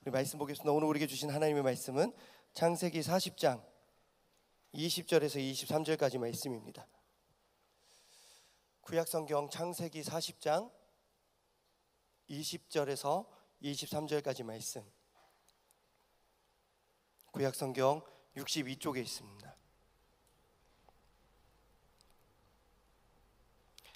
우리 말씀 보겠습니다. 오늘 우리에게 주신 하나님의 말씀은 창세기 40장 20절에서 23절까지 말씀입니다. 구약성경 창세기 40장 20절에서 23절까지 말씀, 구약성경 62쪽에 있습니다.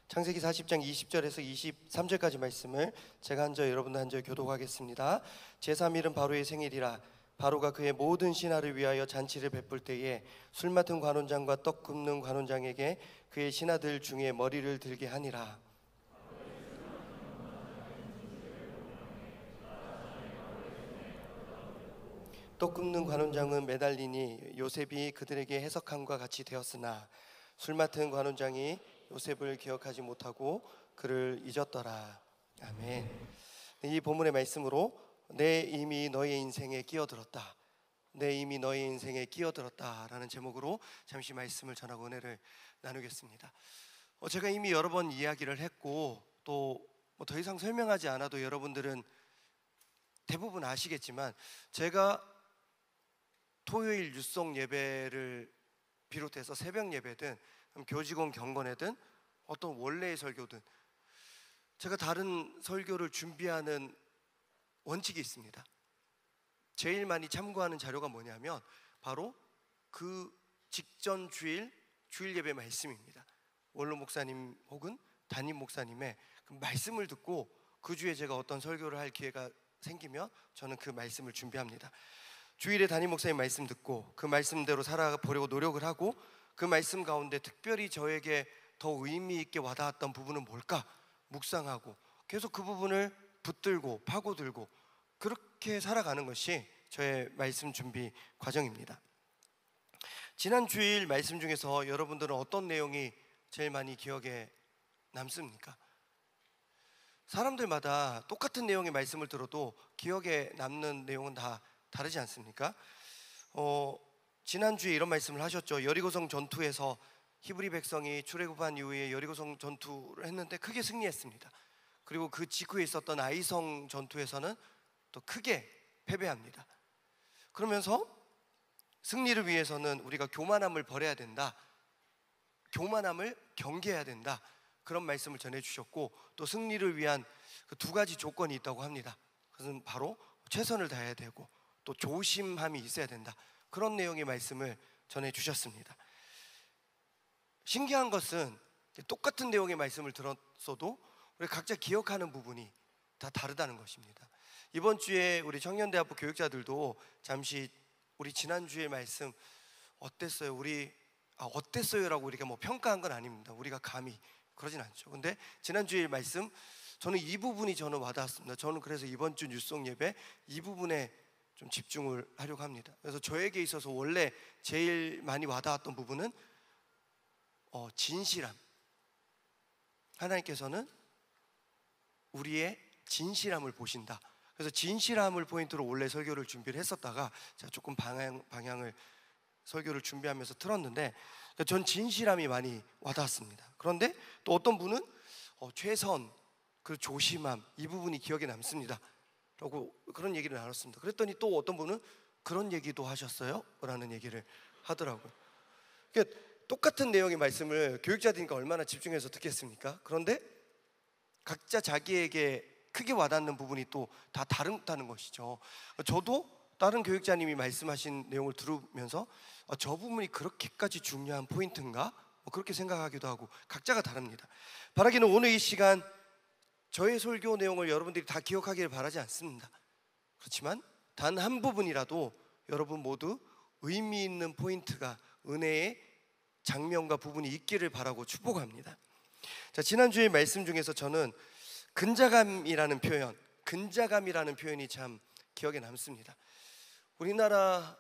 창세기 40장 20절에서 23절까지 말씀을 제가 한 절 여러분도 한 절 교독하겠습니다. 제3일은 바로의 생일이라. 바로가 그의 모든 신하를 위하여 잔치를 베풀 때에 술 맡은 관원장과 떡 굽는 관원장에게 그의 신하들 중에 머리를 들게 하니라. 떡 굽는 관원장은 매달리니 요셉이 그들에게 해석함과 같이 되었으나 술 맡은 관원장이 요셉을 기억하지 못하고 그를 잊었더라. 아멘. 이 본문의 말씀으로 내 이미 너의 인생에 끼어들었다, 내 이미 너의 인생에 끼어들었다 라는 제목으로 잠시 말씀을 전하고 은혜를 나누겠습니다. 제가 이미 여러 번 이야기를 했고 또 더 이상 설명하지 않아도 여러분들은 대부분 아시겠지만, 제가 토요일 유송 예배를 비롯해서 새벽 예배든 교직원 경건회든 어떤 원래의 설교든 제가 다른 설교를 준비하는 원칙이 있습니다. 제일 많이 참고하는 자료가 뭐냐면 바로 그 직전 주일 예배 말씀입니다. 원로 목사님 혹은 담임 목사님의 그 말씀을 듣고 그 주에 제가 어떤 설교를 할 기회가 생기면 저는 그 말씀을 준비합니다. 주일에 담임 목사님 말씀 듣고 그 말씀대로 살아보려고 노력을 하고, 그 말씀 가운데 특별히 저에게 더 의미 있게 와닿았던 부분은 뭘까 묵상하고 계속 그 부분을 붙들고 파고들고 그렇게 살아가는 것이 저의 말씀 준비 과정입니다. 지난 주일 말씀 중에서 여러분들은 어떤 내용이 제일 많이 기억에 남습니까? 사람들마다 똑같은 내용의 말씀을 들어도 기억에 남는 내용은 다 다르지 않습니까? 지난주에 이런 말씀을 하셨죠. 여리고성 전투에서 히브리 백성이 출애굽한 이후에 여리고성 전투를 했는데 크게 승리했습니다. 그리고 그 직후에 있었던 아이성 전투에서는 또 크게 패배합니다. 그러면서 승리를 위해서는 우리가 교만함을 버려야 된다, 교만함을 경계해야 된다, 그런 말씀을 전해주셨고, 또 승리를 위한 그 두 가지 조건이 있다고 합니다. 그것은 바로 최선을 다해야 되고 또 조심함이 있어야 된다, 그런 내용의 말씀을 전해주셨습니다. 신기한 것은 똑같은 내용의 말씀을 들었어도 우리 각자 기억하는 부분이 다 다르다는 것입니다. 이번 주에 우리 청년대학부 교육자들도 잠시 우리 지난주의 말씀 어땠어요? 어땠어요라고 우리가 평가한 건 아닙니다. 우리가 감히 그러진 않죠. 근데 지난주의 말씀, 저는 이 부분이 저는 와닿았습니다. 저는 그래서 이번 주 뉴송 예배 이 부분에 좀 집중을 하려고 합니다. 그래서 저에게 있어서 원래 제일 많이 와닿았던 부분은 진실함. 하나님께서는 우리의 진실함을 보신다. 그래서 진실함을 포인트로 원래 설교를 준비를 했었다가 제가 조금 방향을 설교를 준비하면서 틀었는데, 전 진실함이 많이 와닿았습니다. 그런데 또 어떤 분은 최선, 그 조심함, 이 부분이 기억에 남습니다 라고 그런 얘기를 나눴습니다. 그랬더니 또 어떤 분은 그런 얘기도 하셨어요? 라는 얘기를 하더라고요. 그러니까 똑같은 내용의 말씀을 교육자들이니까 얼마나 집중해서 듣겠습니까? 그런데 각자 자기에게 크게 와닿는 부분이 또 다 다르다는 것이죠. 저도 다른 교육자님이 말씀하신 내용을 들으면서 저 부분이 그렇게까지 중요한 포인트인가? 그렇게 생각하기도 하고 각자가 다릅니다. 바라기는 오늘 이 시간 저의 설교 내용을 여러분들이 다 기억하기를 바라지 않습니다. 그렇지만 단 한 부분이라도 여러분 모두 의미 있는 포인트가, 은혜의 장면과 부분이 있기를 바라고 축복합니다. 자, 지난주의 말씀 중에서 저는 근자감이라는 표현이 참 기억에 남습니다. 우리나라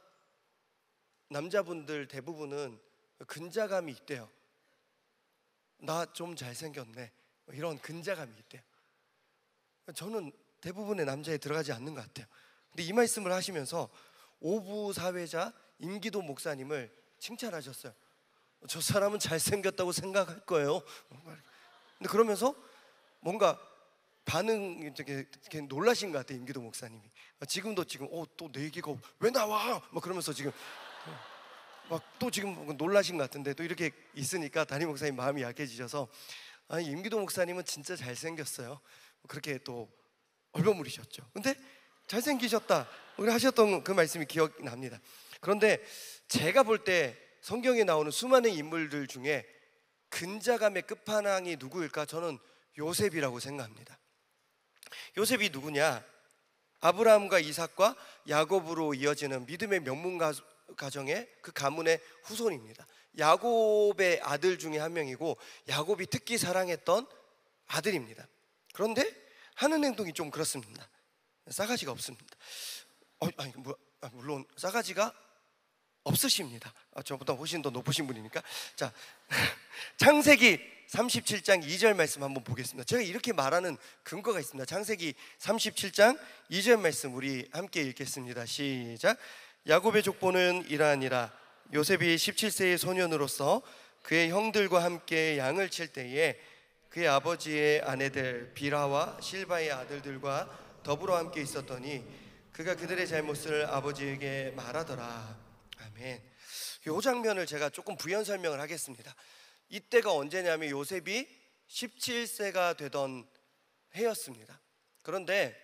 남자분들 대부분은 근자감이 있대요. 나 좀 잘생겼네, 이런 근자감이 있대요. 저는 대부분의 남자에 들어가지 않는 것 같아요. 근데 이 말씀을 하시면서 오부 사회자 임기도 목사님을 칭찬하셨어요. 저 사람은 잘생겼다고 생각할 거예요. 근데 그러면서 뭔가 반응 되게 놀라신 것 같아요, 임기도 목사님이. 지금도 또 내 얘기가 왜 나와? 막 그러면서 지금 막 또 지금 놀라신 것 같은데, 또 이렇게 있으니까 담임 목사님 마음이 약해지셔서, 아니 임기도 목사님은 진짜 잘생겼어요. 그렇게 또 얼버무리셨죠. 근데 잘생기셨다 우리 하셨던 그 말씀이 기억납니다. 그런데 제가 볼 때 성경에 나오는 수많은 인물들 중에 근자감의 끝판왕이 누구일까? 저는 요셉이라고 생각합니다. 요셉이 누구냐? 아브라함과 이삭과 야곱으로 이어지는 믿음의 명문 가정의 그 가문의 후손입니다. 야곱의 아들 중에 한 명이고 야곱이 특히 사랑했던 아들입니다. 그런데 하는 행동이 좀 그렇습니다. 싸가지가 없습니다. 물론 싸가지가 없으십니다. 저보다 훨씬 더 높으신 분이니까. 자, 창세기 37장 2절 말씀 한번 보겠습니다. 제가 이렇게 말하는 근거가 있습니다. 창세기 37장 2절 말씀 우리 함께 읽겠습니다. 시작. 야곱의 족보는 이러하니라. 요셉이 17세의 소년으로서 그의 형들과 함께 양을 칠 때에 그의 아버지의 아내들 비라와 실바의 아들들과 더불어 함께 있었더니 그가 그들의 잘못을 아버지에게 말하더라. 아멘. 이 장면을 제가 조금 부연 설명을 하겠습니다. 이때가 언제냐면 요셉이 17세가 되던 해였습니다. 그런데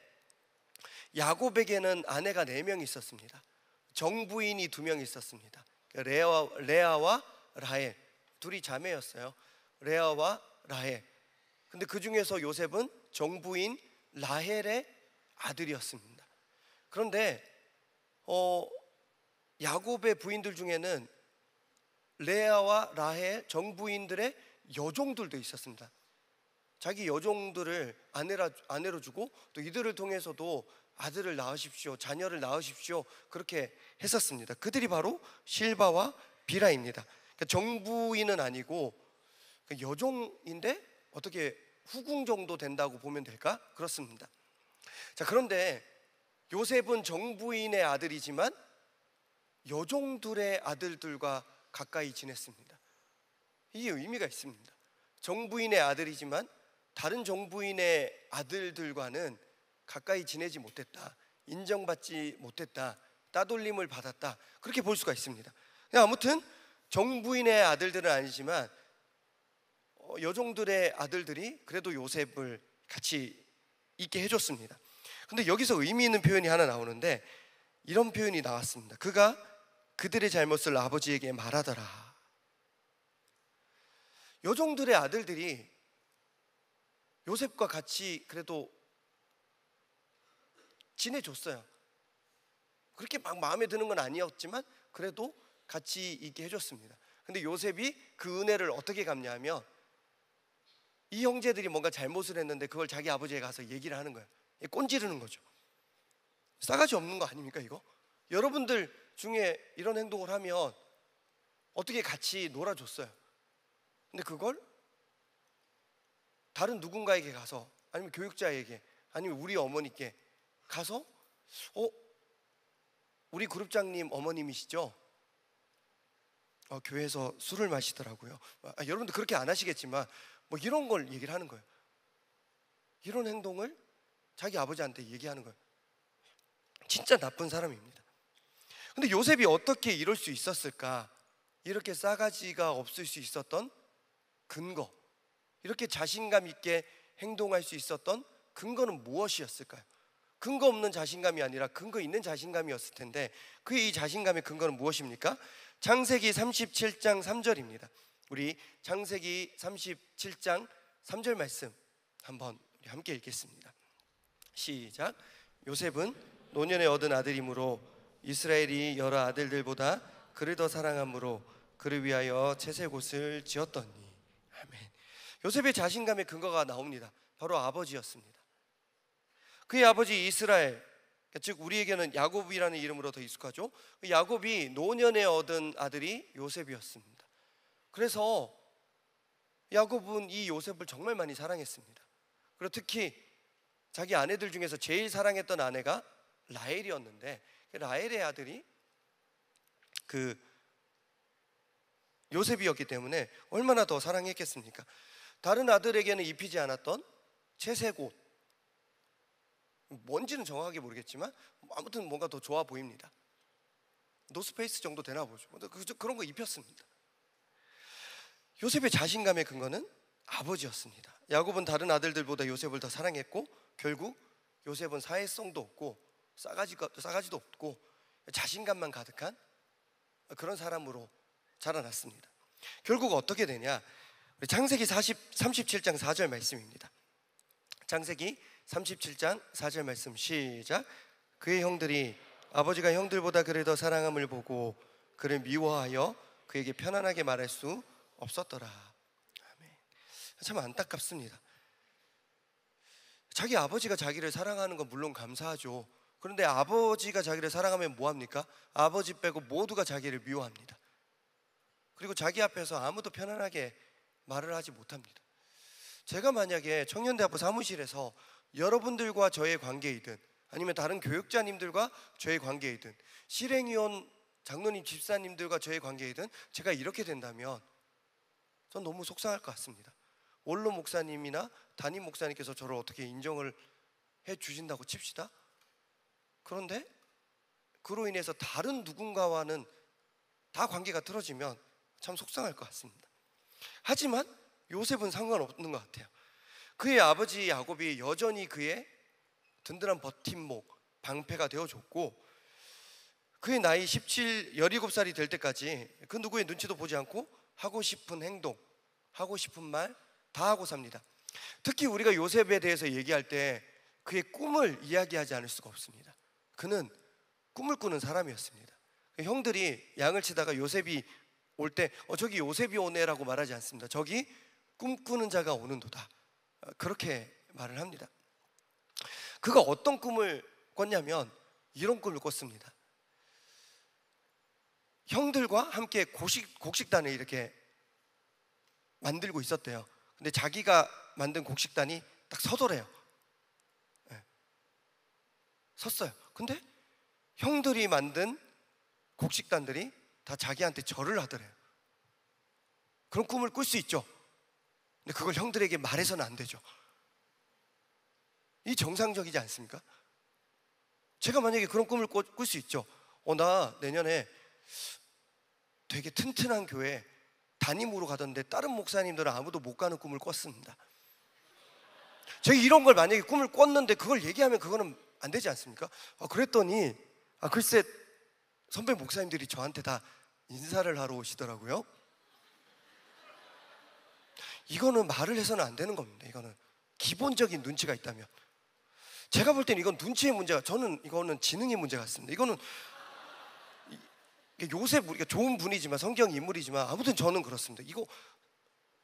야곱에게는 아내가 4명이 있었습니다. 정부인이 2명 있었습니다. 레아와 라헬, 둘이 자매였어요. 레아와 라헬. 근데 그 중에서 요셉은 정부인 라헬의 아들이었습니다. 그런데 야곱의 부인들 중에는 레아와 라헬 정부인들의 여종들도 있었습니다. 자기 여종들을 아내로 주고 또 이들을 통해서도 아들을 낳으십시오, 자녀를 낳으십시오, 그렇게 했었습니다. 그들이 바로 실바와 비라입니다. 그러니까 정부인은 아니고 여종인데 어떻게 후궁 정도 된다고 보면 될까? 그렇습니다. 자, 그런데 요셉은 정부인의 아들이지만 여종들의 아들들과 가까이 지냈습니다. 이게 의미가 있습니다. 정부인의 아들이지만 다른 정부인의 아들들과는 가까이 지내지 못했다, 인정받지 못했다, 따돌림을 받았다, 그렇게 볼 수가 있습니다. 아무튼 정부인의 아들들은 아니지만 여종들의 아들들이 그래도 요셉을 같이 있게 해줬습니다. 근데 여기서 의미 있는 표현이 하나 나오는데 이런 표현이 나왔습니다. 그가 그들의 잘못을 아버지에게 말하더라. 여종들의 아들들이 요셉과 같이 그래도 지내줬어요. 그렇게 막 마음에 드는 건 아니었지만 그래도 같이 있게 해줬습니다. 근데 요셉이 그 은혜를 어떻게 갚냐면 이 형제들이 뭔가 잘못을 했는데 그걸 자기 아버지에 가서 얘기를 하는 거예요. 꼰지르는 거죠. 싸가지 없는 거 아닙니까 이거? 여러분들 중에 이런 행동을 하면 어떻게 같이 놀아줬어요. 근데 그걸 다른 누군가에게 가서, 아니면 교육자에게, 아니면 우리 어머니께 가서 우리 그룹장님 어머님이시죠? 교회에서 술을 마시더라고요. 여러분들 그렇게 안 하시겠지만 뭐 이런 걸 얘기를 하는 거예요. 이런 행동을 자기 아버지한테 얘기하는 거예요. 진짜 나쁜 사람입니다. 근데 요셉이 어떻게 이럴 수 있었을까? 이렇게 싸가지가 없을 수 있었던 근거, 이렇게 자신감 있게 행동할 수 있었던 근거는 무엇이었을까요? 근거 없는 자신감이 아니라 근거 있는 자신감이었을 텐데 그의 이 자신감의 근거는 무엇입니까? 창세기 37장 3절입니다. 우리 창세기 37장 3절 말씀 한번 함께 읽겠습니다. 시작. 요셉은 노년에 얻은 아들이므로 이스라엘이 여러 아들들보다 그를 더 사랑함으로 그를 위하여 채색옷을 지었더니. 아멘. 요셉의 자신감의 근거가 나옵니다. 바로 아버지였습니다. 그의 아버지 이스라엘, 즉 우리에게는 야곱이라는 이름으로 더 익숙하죠. 야곱이 노년에 얻은 아들이 요셉이었습니다. 그래서 야곱은 이 요셉을 정말 많이 사랑했습니다. 그리고 특히 자기 아내들 중에서 제일 사랑했던 아내가 라헬이었는데 라헬의 아들이 그 요셉이었기 때문에 얼마나 더 사랑했겠습니까? 다른 아들에게는 입히지 않았던 채색옷, 뭔지는 정확하게 모르겠지만 아무튼 뭔가 더 좋아 보입니다. 노스페이스 정도 되나 보죠. 그런 거 입혔습니다. 요셉의 자신감의 근거는 아버지였습니다. 야곱은 다른 아들들보다 요셉을 더 사랑했고 결국 요셉은 사회성도 없고 싸가지도 없고 자신감만 가득한 그런 사람으로 자라났습니다. 결국 어떻게 되냐? 창세기 37장 4절 말씀입니다. 창세기 37장 4절 말씀 시작. 그의 형들이 아버지가 형들보다 그를 더 사랑함을 보고 그를 미워하여 그에게 편안하게 말할 수 없었더라. 아멘. 참 안타깝습니다. 자기 아버지가 자기를 사랑하는 건 물론 감사하죠. 그런데 아버지가 자기를 사랑하면 뭐합니까? 아버지 빼고 모두가 자기를 미워합니다. 그리고 자기 앞에서 아무도 편안하게 말을 하지 못합니다. 제가 만약에 청년대학부 사무실에서 여러분들과 저의 관계이든 아니면 다른 교육자님들과 저의 관계이든 실행위원 장로님 집사님들과 저의 관계이든 제가 이렇게 된다면 전 너무 속상할 것 같습니다. 원로 목사님이나 담임 목사님께서 저를 어떻게 인정을 해 주신다고 칩시다. 그런데 그로 인해서 다른 누군가와는 다 관계가 틀어지면 참 속상할 것 같습니다. 하지만 요셉은 상관없는 것 같아요. 그의 아버지 야곱이 여전히 그의 든든한 버팀목, 방패가 되어줬고 그의 나이 17살이 될 때까지 그 누구의 눈치도 보지 않고 하고 싶은 행동, 하고 싶은 말 다 하고 삽니다. 특히 우리가 요셉에 대해서 얘기할 때 그의 꿈을 이야기하지 않을 수가 없습니다. 그는 꿈을 꾸는 사람이었습니다. 형들이 양을 치다가 요셉이 올 때 저기 요셉이 오네라고 말하지 않습니다. 저기 꿈꾸는 자가 오는도다, 그렇게 말을 합니다. 그가 어떤 꿈을 꿨냐면 이런 꿈을 꿨습니다. 형들과 함께 곡식단을 이렇게 만들고 있었대요. 근데 자기가 만든 곡식단이 딱 서더래요. 네. 섰어요. 근데 형들이 만든 곡식단들이 다 자기한테 절을 하더래요. 그런 꿈을 꿀 수 있죠. 근데 그걸 형들에게 말해서는 안 되죠. 이 정상적이지 않습니까? 제가 만약에 그런 꿈을 꿀 수 있죠. 나 내년에 되게 튼튼한 교회 담임으로 가던데 다른 목사님들은 아무도 못 가는 꿈을 꿨습니다. 제가 이런 걸 만약에 꿈을 꿨는데 그걸 얘기하면 그거는 안 되지 않습니까? 그랬더니 글쎄 선배 목사님들이 저한테 다 인사를 하러 오시더라고요. 이거는 말을 해서는 안 되는 겁니다. 이거는 기본적인 눈치가 있다면. 제가 볼 때는 이건 눈치의 문제가, 저는 이거는 지능의 문제 같습니다. 이거는 요셉, 우리가 좋은 분이지만 성경 인물이지만 아무튼 저는 그렇습니다. 이거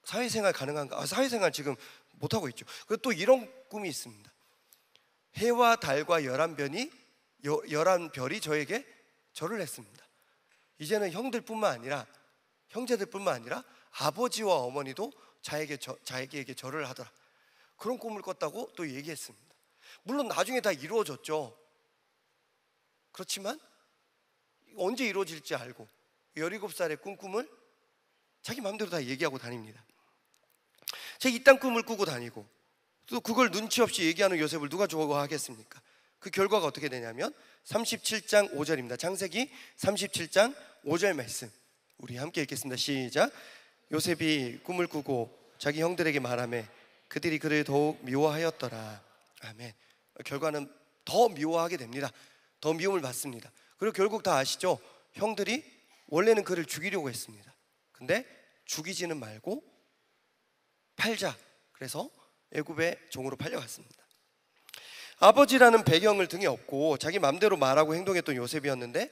사회생활 가능한가? 사회생활 지금 못하고 있죠. 그리고 또 이런 꿈이 있습니다. 해와 달과 11별이 저에게 절을 했습니다. 이제는 형제들뿐만 아니라 아버지와 어머니도 자기에게 절을 하더라. 그런 꿈을 꿨다고 또 얘기했습니다. 물론 나중에 다 이루어졌죠. 그렇지만 언제 이루어질지 알고 17살의 꿈을 자기 마음대로 다 얘기하고 다닙니다. 제가 이딴 꿈을 꾸고 다니고 또 그걸 눈치 없이 얘기하는 요셉을 누가 좋아하겠습니까? 그 결과가 어떻게 되냐면 37장 5절입니다. 창세기 37장 5절 말씀 우리 함께 읽겠습니다. 시작. 요셉이 꿈을 꾸고 자기 형들에게 말하매 그들이 그를 더욱 미워하였더라. 아멘. 결과는 더 미워하게 됩니다. 더 미움을 받습니다. 그리고 결국 다 아시죠? 형들이 원래는 그를 죽이려고 했습니다. 근데 죽이지는 말고 팔자. 그래서 애굽의 종으로 팔려갔습니다. 아버지라는 배경을 등에 업고 자기 맘대로 말하고 행동했던 요셉이었는데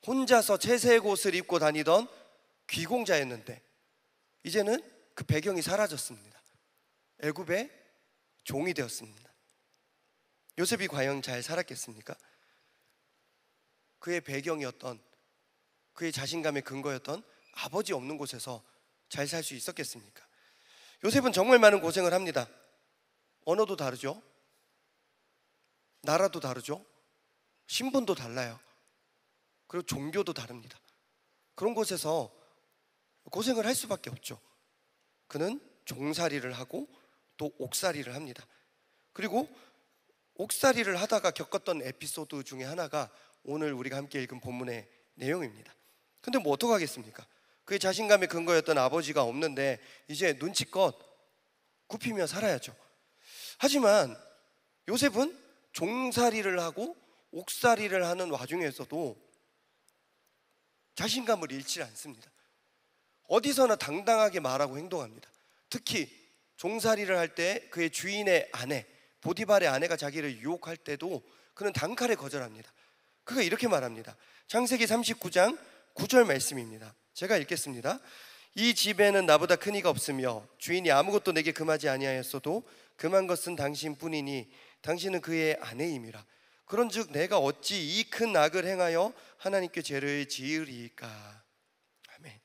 혼자서 채색 옷을 입고 다니던 귀공자였는데 이제는 그 배경이 사라졌습니다. 애굽의 종이 되었습니다. 요셉이 과연 잘 살았겠습니까? 그의 배경이었던, 그의 자신감의 근거였던 아버지 없는 곳에서 잘 살 수 있었겠습니까? 요셉은 정말 많은 고생을 합니다. 언어도 다르죠. 나라도 다르죠. 신분도 달라요. 그리고 종교도 다릅니다. 그런 곳에서 고생을 할 수밖에 없죠. 그는 종살이를 하고 또 옥살이를 합니다. 그리고 옥살이를 하다가 겪었던 에피소드 중에 하나가 오늘 우리가 함께 읽은 본문의 내용입니다. 근데 뭐 어떡하겠습니까? 그의 자신감의 근거였던 아버지가 없는데 이제 눈치껏 굽히며 살아야죠. 하지만 요셉은 종살이를 하고 옥살이를 하는 와중에서도 자신감을 잃지 않습니다. 어디서나 당당하게 말하고 행동합니다. 특히 종살이를 할 때 그의 주인의 아내, 보디발의 아내가 자기를 유혹할 때도 그는 단칼에 거절합니다. 그가 이렇게 말합니다. 창세기 39장 9절 말씀입니다. 제가 읽겠습니다. 이 집에는 나보다 큰 이가 없으며 주인이 아무것도 내게 금하지 아니하였어도 금한 것은 당신뿐이니 당신은 그의 아내임이라. 그런즉 내가 어찌 이 큰 악을 행하여 하나님께 죄를 지으리이까. 아멘.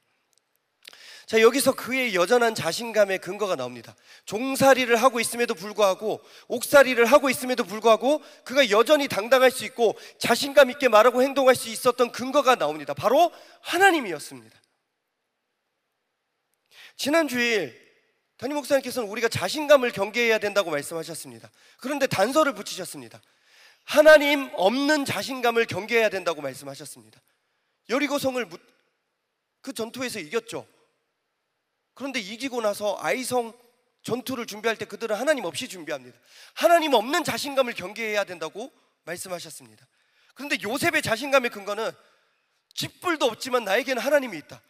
자, 여기서 그의 여전한 자신감의 근거가 나옵니다. 종살이를 하고 있음에도 불구하고, 옥살이를 하고 있음에도 불구하고 그가 여전히 당당할 수 있고 자신감 있게 말하고 행동할 수 있었던 근거가 나옵니다. 바로 하나님이었습니다. 지난 주일 담임 목사님께서는 우리가 자신감을 경계해야 된다고 말씀하셨습니다. 그런데 단서를 붙이셨습니다. 하나님 없는 자신감을 경계해야 된다고 말씀하셨습니다. 여리고성을 그 전투에서 이겼죠. 그런데 이기고 나서 아이성 전투를 준비할 때 그들은 하나님 없이 준비합니다. 하나님 없는 자신감을 경계해야 된다고 말씀하셨습니다. 그런데 요셉의 자신감의 근거는 쥐뿔도 없지만 나에게는 하나님이 있다.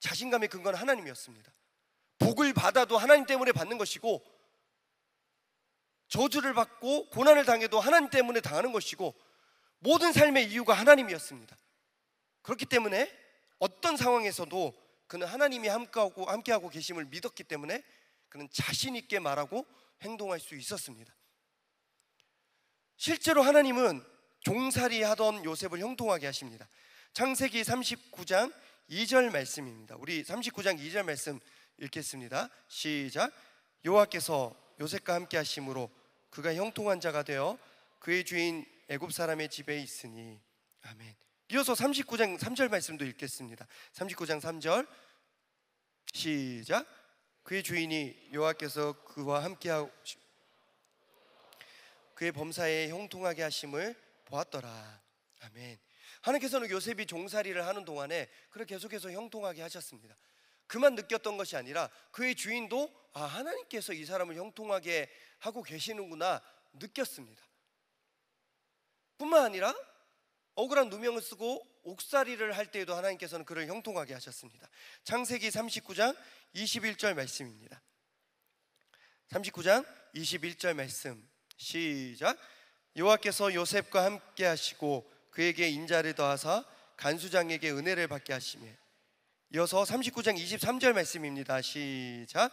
자신감의 근거는 하나님이었습니다. 복을 받아도 하나님 때문에 받는 것이고, 저주를 받고 고난을 당해도 하나님 때문에 당하는 것이고, 모든 삶의 이유가 하나님이었습니다. 그렇기 때문에 어떤 상황에서도 그는 하나님이 함께하고 계심을 믿었기 때문에 그는 자신 있게 말하고 행동할 수 있었습니다. 실제로 하나님은 종살이 하던 요셉을 형통하게 하십니다. 창세기 39장 2절 말씀입니다. 우리 39장 2절 말씀 읽겠습니다. 시작. 여호와께서 요셉과 함께 하심으로 그가 형통한 자가 되어 그의 주인 애굽 사람의 집에 있으니. 아멘. 이어서 39장 3절 말씀도 읽겠습니다. 39장 3절 시작. 그의 주인이 여호와께서 그와 함께 하고 그의 범사에 형통하게 하심을 보았더라. 아멘. 하나님께서는 요셉이 종살이를 하는 동안에 그를 계속해서 형통하게 하셨습니다. 그만 느꼈던 것이 아니라 그의 주인도 하나님께서 이 사람을 형통하게 하고 계시는구나 느꼈습니다. 뿐만 아니라 억울한 누명을 쓰고 옥살이를 할 때에도 하나님께서는 그를 형통하게 하셨습니다. 창세기 39장 21절 말씀입니다. 39장 21절 말씀 시작. 여호와께서 요셉과 함께 하시고 그에게 인자를 더하사 간수장에게 은혜를 받게 하시며. 이어서 39장 23절 말씀입니다. 시작.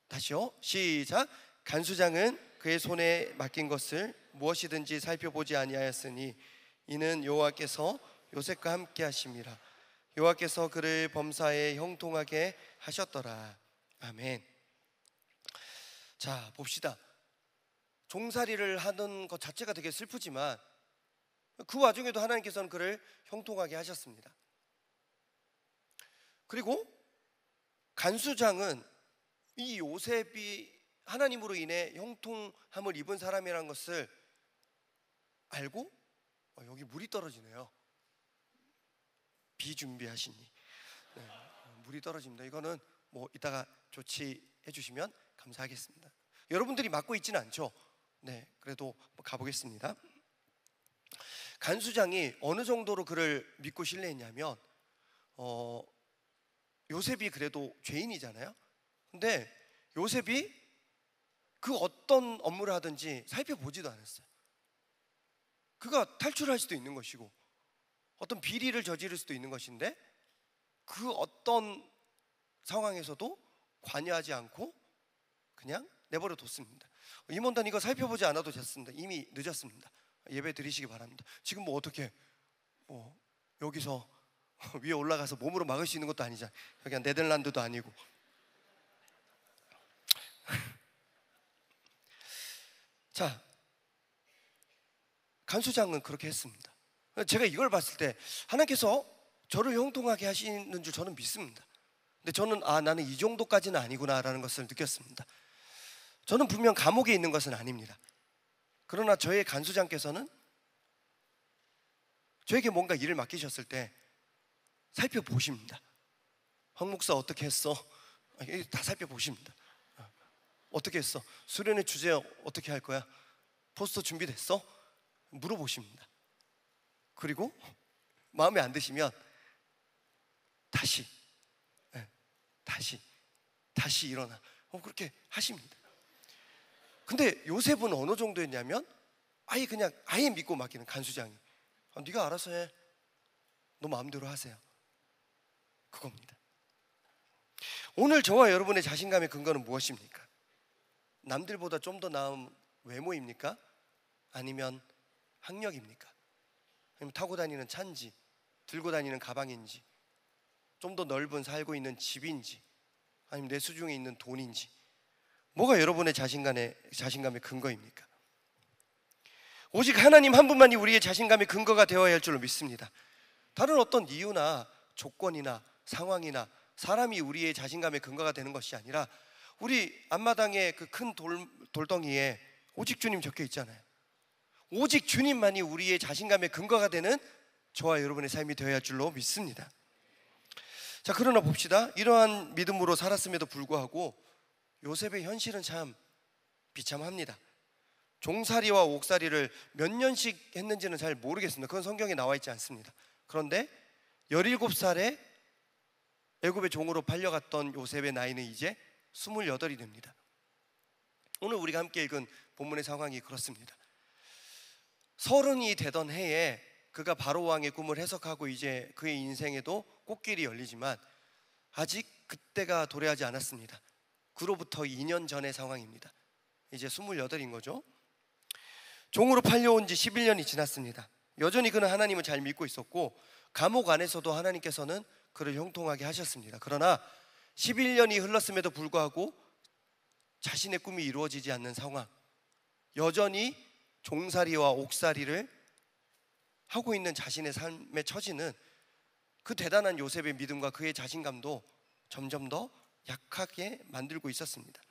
다시요. 시작. 간수장은 그의 손에 맡긴 것을 무엇이든지 살펴보지 아니하였으니 이는 여호와께서 요셉과 함께 하심이라. 여호와께서 그를 범사에 형통하게 하셨더라. 아멘. 자, 봅시다. 종살이를 하는 것 자체가 되게 슬프지만 그 와중에도 하나님께서는 그를 형통하게 하셨습니다. 그리고 간수장은 이 요셉이 하나님으로 인해 형통함을 입은 사람이라는 것을 알고 여기 물이 떨어지네요. 비준비하시니. 네, 물이 떨어집니다. 이거는 뭐 이따가 조치해 주시면 감사하겠습니다. 여러분들이 맡고 있지는 않죠. 네, 그래도 가보겠습니다. 간수장이 어느 정도로 그를 믿고 신뢰했냐면 요셉이 그래도 죄인이잖아요. 근데 요셉이 그 어떤 업무를 하든지 살펴보지도 않았어요. 그가 탈출할 수도 있는 것이고 어떤 비리를 저지를 수도 있는 것인데 그 어떤 상황에서도 관여하지 않고 그냥 내버려 뒀습니다. 임원단 이거 살펴보지 않아도 됐습니다. 이미 늦었습니다. 예배 드리시기 바랍니다. 지금 뭐 어떻게 여기서 위에 올라가서 몸으로 막을 수 있는 것도 아니잖아요. 여기가 네덜란드도 아니고. 자, 간수장은 그렇게 했습니다. 제가 이걸 봤을 때 하나님께서 저를 형통하게 하시는 줄 저는 믿습니다. 근데 저는 나는 이 정도까지는 아니구나라는 것을 느꼈습니다. 저는 분명 감옥에 있는 것은 아닙니다. 그러나 저의 간수장께서는 저에게 뭔가 일을 맡기셨을 때 살펴보십니다. 황 목사 어떻게 했어? 다 살펴보십니다. 어떻게 했어? 수련회 주제 어떻게 할 거야? 포스터 준비됐어? 물어보십니다. 그리고 마음에 안 드시면 다시 일어나. 그렇게 하십니다. 근데 요셉은 어느 정도였냐면 아예 믿고 맡기는, 간수장이 네가 알아서 해, 너 마음대로 하세요, 그겁니다. 오늘 저와 여러분의 자신감의 근거는 무엇입니까? 남들보다 좀 더 나은 외모입니까? 아니면 학력입니까? 아니면 타고 다니는 차인지, 들고 다니는 가방인지, 좀 더 넓은 살고 있는 집인지, 아니면 내 수중에 있는 돈인지, 뭐가 여러분의 자신감의 근거입니까? 오직 하나님 한 분만이 우리의 자신감의 근거가 되어야 할 줄로 믿습니다. 다른 어떤 이유나 조건이나 상황이나 사람이 우리의 자신감의 근거가 되는 것이 아니라, 우리 앞마당에 그 큰 돌덩이에 오직 주님 적혀 있잖아요. 오직 주님만이 우리의 자신감의 근거가 되는 저와 여러분의 삶이 되어야 할 줄로 믿습니다. 자, 그러나 봅시다. 이러한 믿음으로 살았음에도 불구하고 요셉의 현실은 참 비참합니다. 종살이와 옥살이를 몇 년씩 했는지는 잘 모르겠습니다. 그건 성경에 나와 있지 않습니다. 그런데 17살에 애굽의 종으로 팔려갔던 요셉의 나이는 이제 28이 됩니다. 오늘 우리가 함께 읽은 본문의 상황이 그렇습니다. 30이 되던 해에 그가 바로 왕의 꿈을 해석하고 이제 그의 인생에도 꽃길이 열리지만 아직 그때가 도래하지 않았습니다. 그로부터 2년 전의 상황입니다. 이제 28인 거죠. 종으로 팔려온 지 11년이 지났습니다. 여전히 그는 하나님을 잘 믿고 있었고 감옥 안에서도 하나님께서는 그를 형통하게 하셨습니다. 그러나 11년이 흘렀음에도 불구하고 자신의 꿈이 이루어지지 않는 상황, 여전히 종살이와 옥살이를 하고 있는 자신의 삶의 처지는 그 대단한 요셉의 믿음과 그의 자신감도 점점 더 약하게 만들고 있었습니다.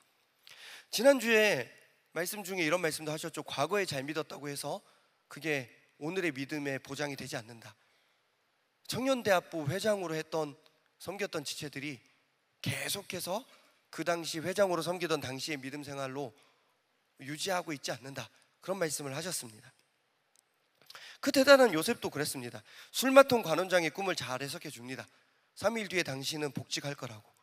지난주에 말씀 중에 이런 말씀도 하셨죠. 과거에 잘 믿었다고 해서 그게 오늘의 믿음의 보장이 되지 않는다. 청년대학부 회장으로 섬겼던 지체들이 계속해서 그 당시 회장으로 섬기던 당시의 믿음 생활로 유지하고 있지 않는다, 그런 말씀을 하셨습니다. 그 대단한 요셉도 그랬습니다. 술 맡은 관원장의 꿈을 잘 해석해 줍니다. 3일 뒤에 당신은 복직할 거라고.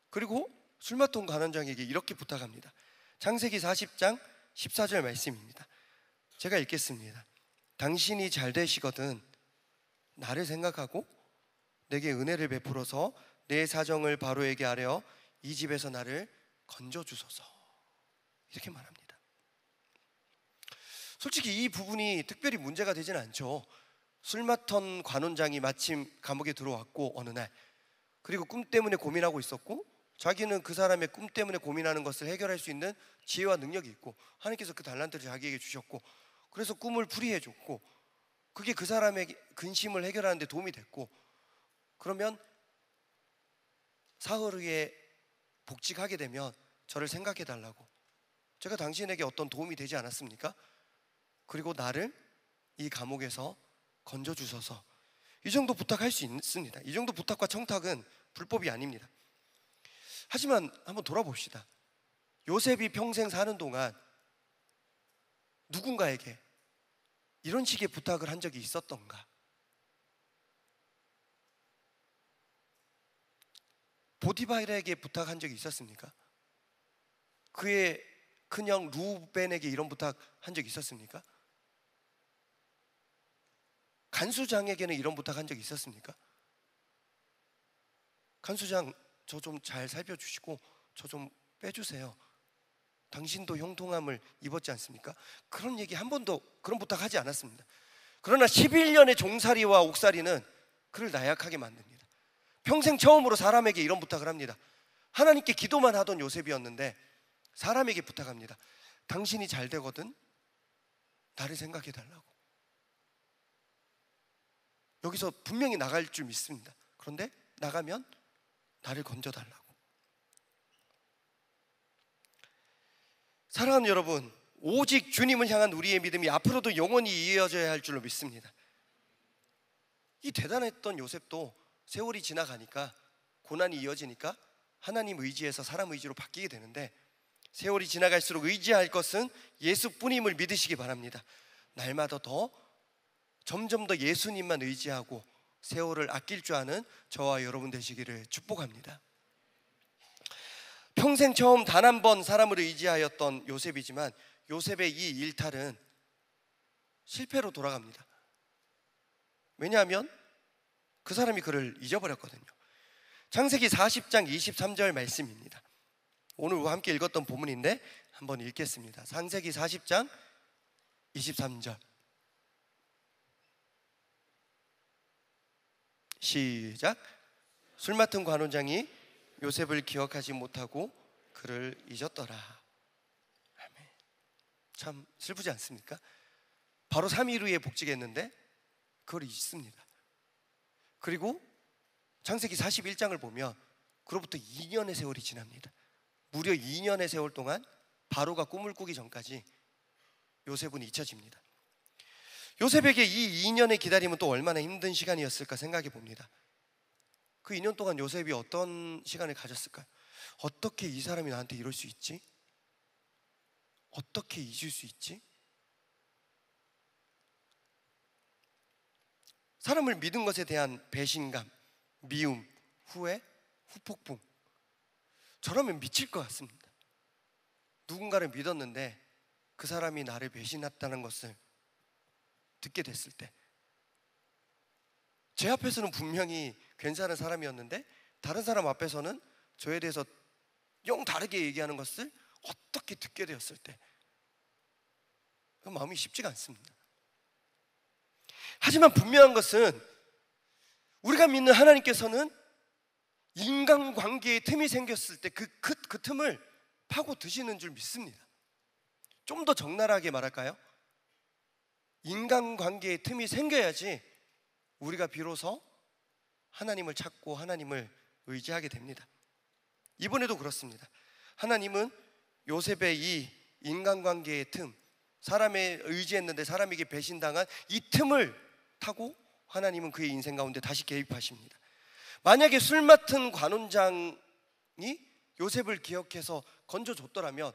그리고 술 맡은 관원장에게 이렇게 부탁합니다. 창세기 40장 14절 말씀입니다. 제가 읽겠습니다. 당신이 잘 되시거든 나를 생각하고 내게 은혜를 베풀어서 내 사정을 바로에게 아뢰어 이 집에서 나를 건져주소서, 이렇게 말합니다. 솔직히 이 부분이 특별히 문제가 되지는 않죠. 술 맡던 관원장이 마침 감옥에 들어왔고 어느 날, 그리고 꿈 때문에 고민하고 있었고 자기는 그 사람의 꿈 때문에 고민하는 것을 해결할 수 있는 지혜와 능력이 있고 하나님께서 그 달란트를 자기에게 주셨고, 그래서 꿈을 풀이해 줬고 그게 그 사람의 근심을 해결하는 데 도움이 됐고, 그러면 사흘 후에 복직하게 되면 저를 생각해 달라고, 제가 당신에게 어떤 도움이 되지 않았습니까? 그리고 나를 이 감옥에서 건져주셔서, 이 정도 부탁할 수 있습니다. 이 정도 부탁과 청탁은 불법이 아닙니다. 하지만 한번 돌아봅시다. 요셉이 평생 사는 동안 누군가에게 이런 식의 부탁을 한 적이 있었던가? 보디발에게 부탁한 적이 있었습니까? 그의 큰형 루벤에게 이런 부탁한 적이 있었습니까? 간수장에게는 이런 부탁한 적이 있었습니까? 간수장, 저 좀 잘 살펴주시고 저 좀 빼주세요. 당신도 형통함을 입었지 않습니까? 그런 얘기 한 번도, 그런 부탁하지 않았습니다. 그러나 11년의 종살이와 옥살이는 그를 나약하게 만듭니다. 평생 처음으로 사람에게 이런 부탁을 합니다. 하나님께 기도만 하던 요셉이었는데 사람에게 부탁합니다. 당신이 잘 되거든 나를 생각해 달라고. 여기서 분명히 나갈 줄 믿습니다. 그런데 나가면 나를 건져달라고. 사랑하는 여러분, 오직 주님을 향한 우리의 믿음이 앞으로도 영원히 이어져야 할 줄로 믿습니다. 이 대단했던 요셉도 세월이 지나가니까, 고난이 이어지니까 하나님 의지에서 사람 의지로 바뀌게 되는데, 세월이 지나갈수록 의지할 것은 예수뿐임을 믿으시기 바랍니다. 날마다 점점 더 예수님만 의지하고 세월을 아낄 줄 아는 저와 여러분 되시기를 축복합니다. 평생 처음 단 한 번 사람을 의지하였던 요셉이지만 요셉의 이 일탈은 실패로 돌아갑니다. 왜냐하면 그 사람이 그를 잊어버렸거든요. 창세기 40장 23절 말씀입니다. 오늘 함께 읽었던 본문인데 한번 읽겠습니다. 창세기 40장 23절 시작. 술 맡은 관원장이 요셉을 기억하지 못하고 그를 잊었더라. 아멘. 참 슬프지 않습니까? 바로 3일 후에 복직했는데 그걸 잊습니다. 그리고 창세기 41장을 보면 그로부터 2년의 세월이 지납니다. 무려 2년의 세월 동안 바로가 꿈을 꾸기 전까지 요셉은 잊혀집니다. 요셉에게 이 2년의 기다림은 또 얼마나 힘든 시간이었을까 생각해 봅니다. 그 2년 동안 요셉이 어떤 시간을 가졌을까요? 어떻게 이 사람이 나한테 이럴 수 있지? 어떻게 잊을 수 있지? 사람을 믿은 것에 대한 배신감, 미움, 후회, 후폭풍. 저라면 미칠 것 같습니다. 누군가를 믿었는데 그 사람이 나를 배신했다는 것을 듣게 됐을 때, 제 앞에서는 분명히 괜찮은 사람이었는데 다른 사람 앞에서는 저에 대해서 영 다르게 얘기하는 것을 어떻게 듣게 되었을 때 그 마음이 쉽지가 않습니다. 하지만 분명한 것은 우리가 믿는 하나님께서는 인간관계에 틈이 생겼을 때 그 틈을 파고 드시는 줄 믿습니다. 좀 더 적나라하게 말할까요? 인간관계에 틈이 생겨야지 우리가 비로소 하나님을 찾고 하나님을 의지하게 됩니다. 이번에도 그렇습니다. 하나님은 요셉의 이 인간관계의 틈, 사람에 의지했는데 사람에게 배신당한 이 틈을 타고 하나님은 그의 인생 가운데 다시 개입하십니다. 만약에 술 맡은 관원장이 요셉을 기억해서 건져줬더라면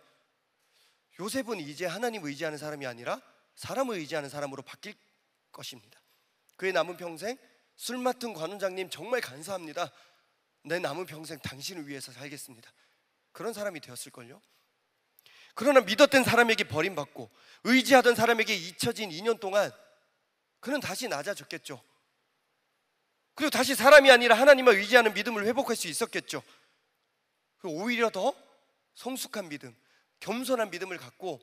요셉은 이제 하나님 의지하는 사람이 아니라 사람을 의지하는 사람으로 바뀔 것입니다. 그의 남은 평생 술 맡은 관원장님 정말 감사합니다. 내 남은 평생 당신을 위해서 살겠습니다. 그런 사람이 되었을걸요. 그러나 믿었던 사람에게 버림받고 의지하던 사람에게 잊혀진 2년 동안 그는 다시 낮아졌겠죠. 그리고 다시 사람이 아니라 하나님을 의지하는 믿음을 회복할 수 있었겠죠. 오히려 더 성숙한 믿음, 겸손한 믿음을 갖고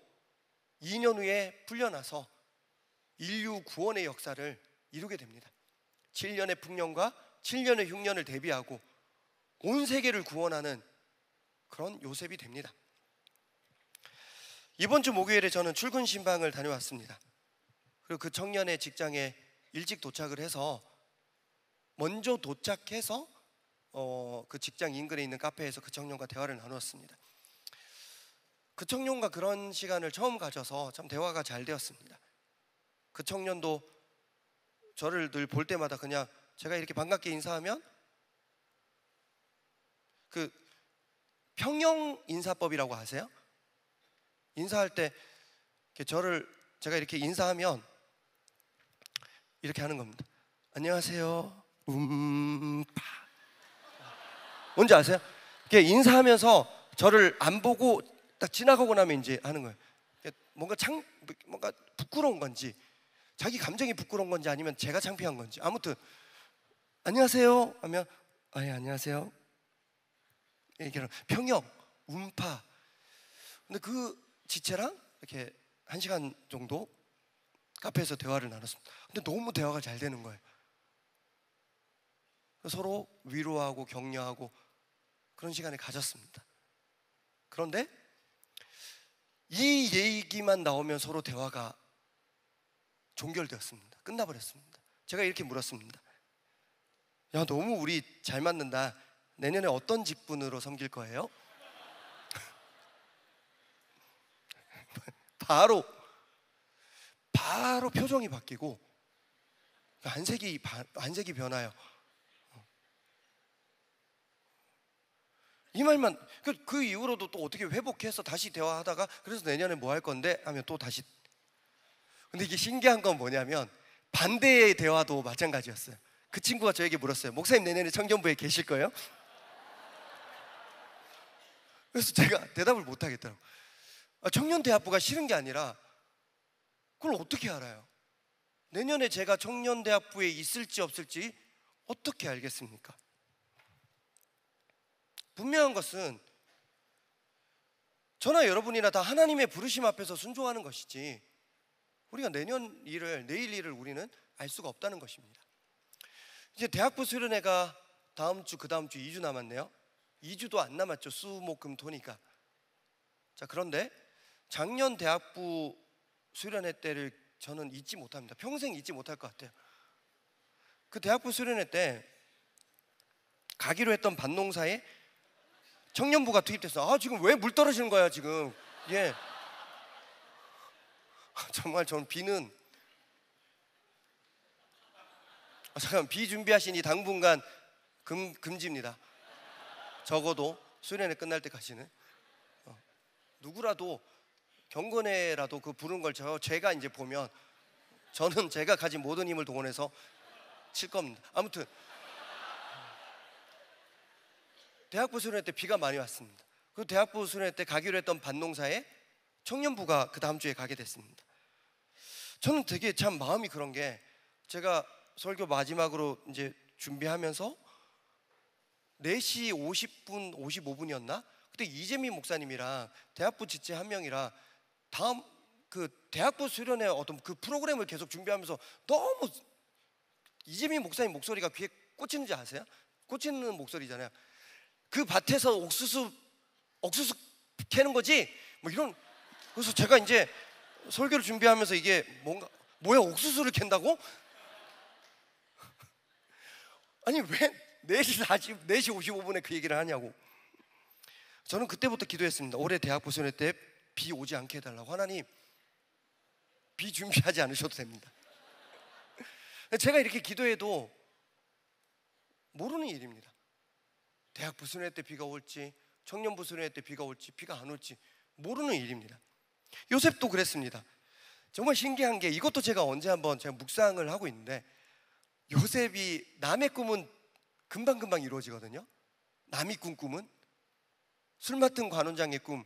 2년 후에 풀려나서 인류 구원의 역사를 이루게 됩니다. 7년의 풍년과 7년의 흉년을 대비하고 온 세계를 구원하는 그런 요셉이 됩니다. 이번 주 목요일에 저는 출근 신방을 다녀왔습니다. 그리고 그 청년의 직장에 일찍 도착을 해서 먼저 도착해서 그 직장 인근에 있는 카페에서 그 청년과 대화를 나누었습니다. 그 청년과 그런 시간을 처음 가져서 참 대화가 잘 되었습니다. 그 청년도 저를 늘 볼 때마다 그냥 제가 이렇게 반갑게 인사하면 그 평영 인사법이라고 아세요? 인사할 때 제가 이렇게 인사하면 이렇게 하는 겁니다. 안녕하세요. 뭔지 아세요? 이렇게 인사하면서 저를 안 보고 딱 지나가고 나면 이제 하는 거예요. 뭔가 부끄러운 건지, 자기 감정이 부끄러운 건지, 아니면 제가 창피한 건지, 아무튼 안녕하세요 하면 예, 안녕하세요. 이렇게 평영, 운파. 근데 그 지체랑 이렇게 1시간 정도 카페에서 대화를 나눴습니다. 근데 너무 대화가 잘 되는 거예요. 서로 위로하고 격려하고 그런 시간을 가졌습니다. 그런데 이 얘기만 나오면 서로 대화가 종결되었습니다. 끝나버렸습니다. 제가 이렇게 물었습니다. 야, 너무 우리 잘 맞는다. 내년에 어떤 직분으로 섬길 거예요? 바로 표정이 바뀌고 안색이 변해요. 이 말만 그 이후로도 또 어떻게 회복해서 다시 대화하다가 그래서 내년에 뭐 할 건데 하면 또 다시. 근데 이게 신기한 건 뭐냐면 반대의 대화도 마찬가지였어요. 그 친구가 저에게 물었어요. 목사님 내년에 청년부에 계실 거예요? 그래서 제가 대답을 못 하겠더라고요. 청년대학부가 싫은 게 아니라 그걸 어떻게 알아요? 내년에 제가 청년대학부에 있을지 없을지 어떻게 알겠습니까? 분명한 것은 저나 여러분이나 다 하나님의 부르심 앞에서 순종하는 것이지 우리가 내년 일을, 내일 일을 우리는 알 수가 없다는 것입니다. 이제 대학부 수련회가 다음 주, 그 다음 주 2주 남았네요. 2주도 안 남았죠. 수, 목, 금, 토니까. 자, 그런데 작년 대학부 수련회 때를 저는 잊지 못합니다. 평생 잊지 못할 것 같아요. 그 대학부 수련회 때 가기로 했던 밭농사에 청년부가 투입됐어. 지금 왜 물 떨어지는 거야 지금? 예. 정말 저는 비는 잠깐 비 준비하시니 당분간 금지입니다. 적어도 수련회 끝날 때까지는 누구라도 경건회라도 그 부른 걸 제가 이제 보면 저는 제가 가진 모든 힘을 동원해서 칠 겁니다. 아무튼 대학부 수련회 때 비가 많이 왔습니다. 그 대학부 수련회 때 가기로 했던 밭농사에 청년부가 그 다음 주에 가게 됐습니다. 저는 되게 참 마음이 그런 게 제가 설교 마지막으로 이제 준비하면서 4시 50분, 55분이었나? 그때 이재민 목사님이랑 대학부 지체 한 명이랑 다음 그 대학부 수련회 어떤 그 프로그램을 계속 준비하면서 너무 이재민 목사님 목소리가 귀에 꽂히는지 아세요? 꽂히는 목소리잖아요. 그 밭에서 옥수수 캐는 거지? 뭐 이런. 그래서 제가 이제 설교를 준비하면서 이게 뭐야 옥수수를 캔다고? 아니 왜 4시 55분에 그 얘기를 하냐고. 저는 그때부터 기도했습니다. 올해 대학부 수련회 때 비 오지 않게 해달라고. 하나님 비 준비하지 않으셔도 됩니다. 제가 이렇게 기도해도 모르는 일입니다. 대학부 수련회 때 비가 올지 청년부 수련회 때 비가 올지 비가 안 올지 모르는 일입니다. 요셉도 그랬습니다. 정말 신기한 게 이것도 제가 언제 한번 제가 묵상을 하고 있는데 요셉이 남의 꿈은 금방금방 이루어지거든요. 남이 꾼 꿈은 술 맡은 관원장의 꿈,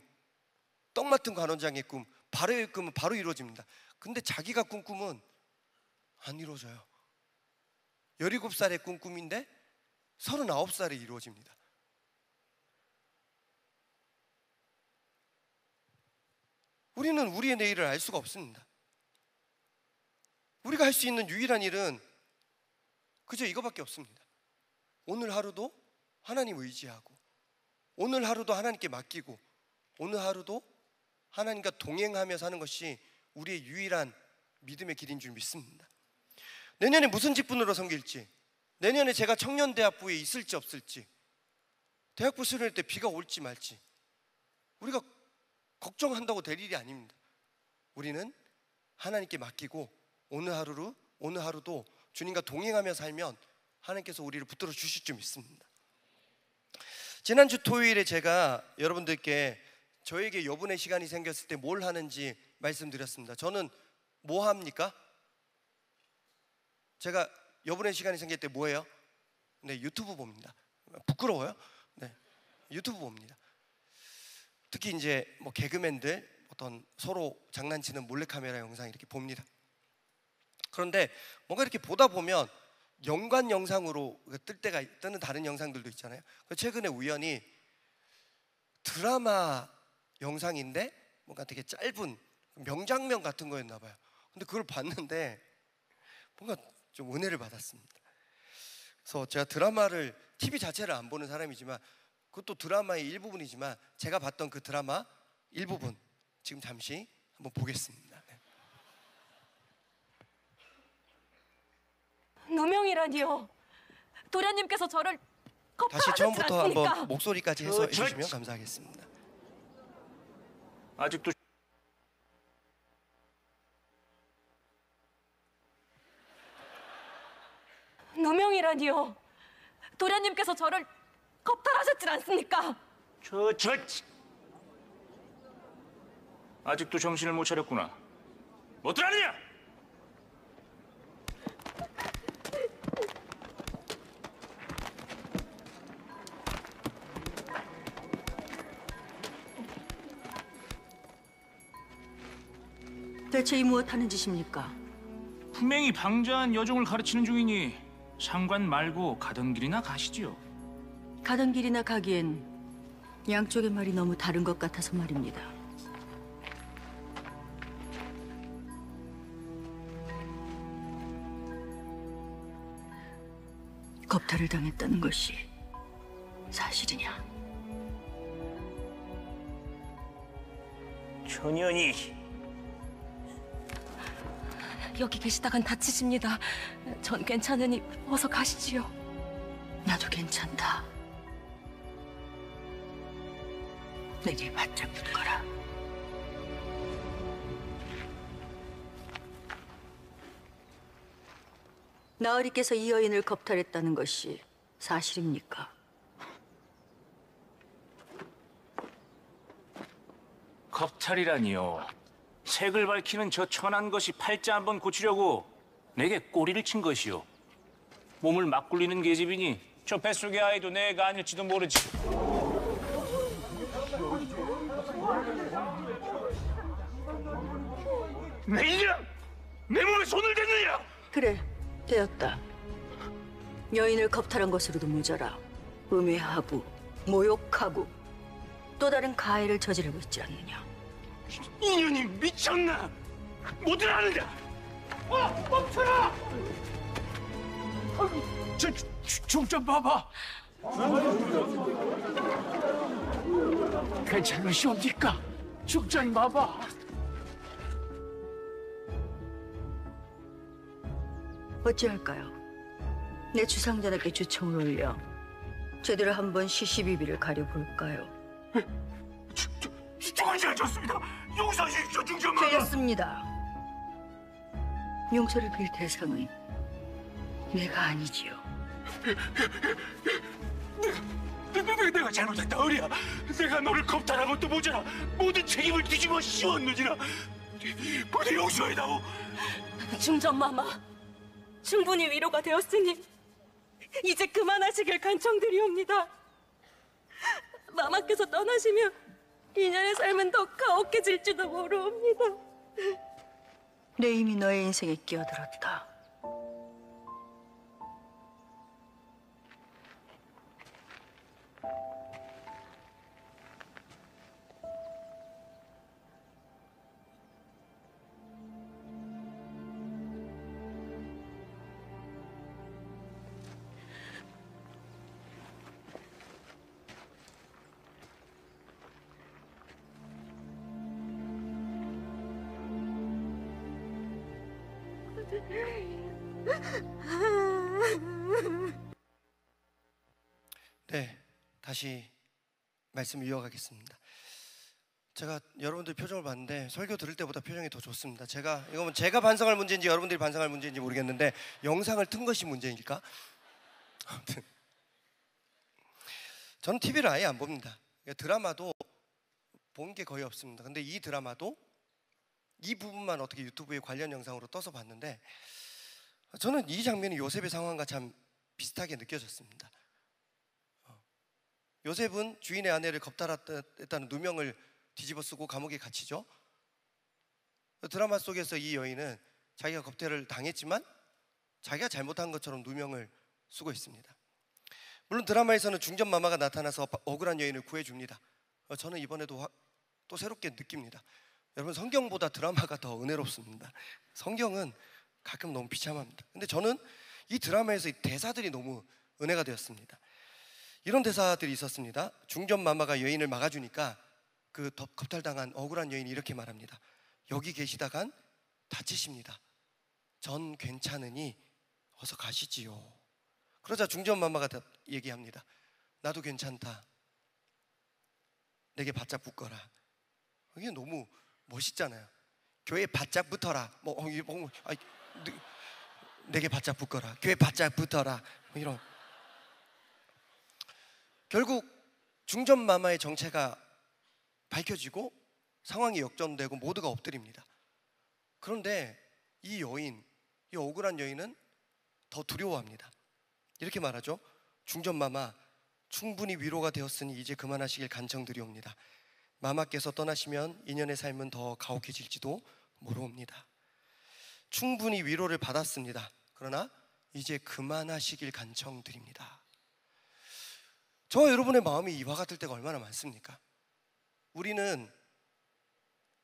떡 맡은 관원장의 꿈, 바로의 꿈은 바로 이루어집니다. 근데 자기가 꾼 꿈은 안 이루어져요. 17살에 꾼 꿈인데 39살에 이루어집니다. 우리는 우리의 내일을 알 수가 없습니다. 우리가 할 수 있는 유일한 일은 그저 이거밖에 없습니다. 오늘 하루도 하나님 의지하고 오늘 하루도 하나님께 맡기고 오늘 하루도 하나님과 동행하며 사는 것이 우리의 유일한 믿음의 길인 줄 믿습니다. 내년에 무슨 직분으로 섬길지, 내년에 제가 청년대학부에 있을지 없을지, 대학부 수련회 때 비가 올지 말지 우리가 걱정한다고 될 일이 아닙니다. 우리는 하나님께 맡기고 오늘 하루도 주님과 동행하며 살면 하나님께서 우리를 붙들어 주실 줄 믿습니다. 지난주 토요일에 제가 여러분들께 저에게 여분의 시간이 생겼을 때 뭘 하는지 말씀드렸습니다. 저는 뭐 합니까? 제가 여분의 시간이 생길 때 뭐예요? 네, 유튜브 봅니다. 부끄러워요? 네, 유튜브 봅니다. 특히 이제 뭐 개그맨들 어떤 서로 장난치는 몰래카메라 영상 이렇게 봅니다. 그런데 뭔가 이렇게 보다 보면 연관 영상으로 뜨는 다른 영상들도 있잖아요. 최근에 우연히 드라마 영상인데 뭔가 되게 짧은 명장면 같은 거였나 봐요. 근데 그걸 봤는데 뭔가 좀 은혜를 받았습니다. 그래서 제가 드라마를 TV 자체를 안 보는 사람이지만 그것도 드라마의 일부분이지만 제가 봤던 그 드라마 일부분 지금 잠시 한번 보겠습니다. 네. 누명이라니요. 도련님께서 저를 다시 처음부터 않습니까? 한번 목소리까지 해서 해주시면 감사하겠습니다. 아직도 누명이라니요. 도련님께서 저를 겁탈하셨질 않습니까? 아직도 정신을 못 차렸구나. 뭐들 하느냐? 대체 이 무엇하는 짓입니까? 분명히 방자한 여종을 가르치는 중이니 상관 말고 가던 길이나 가시지요. 가던 길이나 가기엔 양쪽의 말이 너무 다른 것 같아서 말입니다. 겁탈을 당했다는 것이 사실이냐? 천연이 여기 계시다간 다치십니다. 전 괜찮으니 어서 가시지요. 나도 괜찮다. 내게 바짝 붙거라. 나으리께서 이 여인을 겁탈했다는 것이 사실입니까? 겁탈이라니요. 색을 밝히는 저 천한 것이 팔자 한번 고치려고 내게 꼬리를 친 것이요. 몸을 막 굴리는 계집이니 저 뱃속의 아이도 내가 아닐지도 모르지. 내 인이랑 내 몸에 손을 댔느냐? 그래, 되었다. 여인을 겁탈한 것으로도 모자라 음해하고 모욕하고 또 다른 가해를 저지르고 있지 않느냐. 인연이 미쳤나? 뭐들 하느냐? 멈춰라! 좀 봐봐. 괜찮으시옵니까? 좀 봐봐. 어찌할까요? 내 주상전에게 주청을 올려 제대로 한번 시시비비를 가려볼까요? 정말 잘 졌습니다. 용서하십시오, 중전마마. 되었습니다. 용서를 빌 대상은 내가 아니지요. 내가 잘못했다, 어리야. 내가 너를 겁탈한 것도 모자라 모든 책임을 뒤집어 씌웠느니라. 부디 용서해다오. 중전마마, 충분히 위로가 되었으니 이제 그만하시길 간청드리옵니다. 마마께서 떠나시면 인연의 삶은 더 가혹해질지도 모르옵니다. 내 이미 너의 인생에 끼어들었다. 네, 다시 말씀 이어가겠습니다. 제가 여러분들 표정을 봤는데 설교 들을 때보다 표정이 더 좋습니다. 이건 제가 반성할 문제인지 여러분들이 반성할 문제인지 모르겠는데 영상을 튼 것이 문제일까? 아무튼 저는 TV를 아예 안 봅니다. 드라마도 본 게 거의 없습니다. 근데 이 드라마도 이 부분만 어떻게 유튜브에 관련 영상으로 떠서 봤는데 저는 이 장면이 요셉의 상황과 참 비슷하게 느껴졌습니다. 요셉은 주인의 아내를 겁탈했다는 누명을 뒤집어 쓰고 감옥에 갇히죠. 드라마 속에서 이 여인은 자기가 겁탈을 당했지만 자기가 잘못한 것처럼 누명을 쓰고 있습니다. 물론 드라마에서는 중전마마가 나타나서 억울한 여인을 구해줍니다. 저는 이번에도 또 새롭게 느낍니다. 여러분, 성경보다 드라마가 더 은혜롭습니다. 성경은 가끔 너무 비참합니다. 근데 저는 이 드라마에서 이 대사들이 너무 은혜가 되었습니다. 이런 대사들이 있었습니다. 중전마마가 여인을 막아주니까 그 겁탈당한 억울한 여인이 이렇게 말합니다. 여기 계시다간 다치십니다. 전 괜찮으니 어서 가시지요. 그러자 중전마마가 얘기합니다. 나도 괜찮다. 내게 바짝 붙거라. 이게 너무 멋있잖아요. 교회에 바짝 붙어라. 내게 바짝 붙거라, 귀에 바짝 붙어라, 뭐 이런. 결국 중전마마의 정체가 밝혀지고 상황이 역전되고 모두가 엎드립니다. 그런데 이 여인, 이 억울한 여인은 더 두려워합니다. 이렇게 말하죠. 중전마마, 충분히 위로가 되었으니 이제 그만하시길 간청드리옵니다. 마마께서 떠나시면 인연의 삶은 더 가혹해질지도 모르옵니다. 충분히 위로를 받았습니다. 그러나 이제 그만하시길 간청드립니다. 저와 여러분의 마음이 이와 같을 때가 얼마나 많습니까? 우리는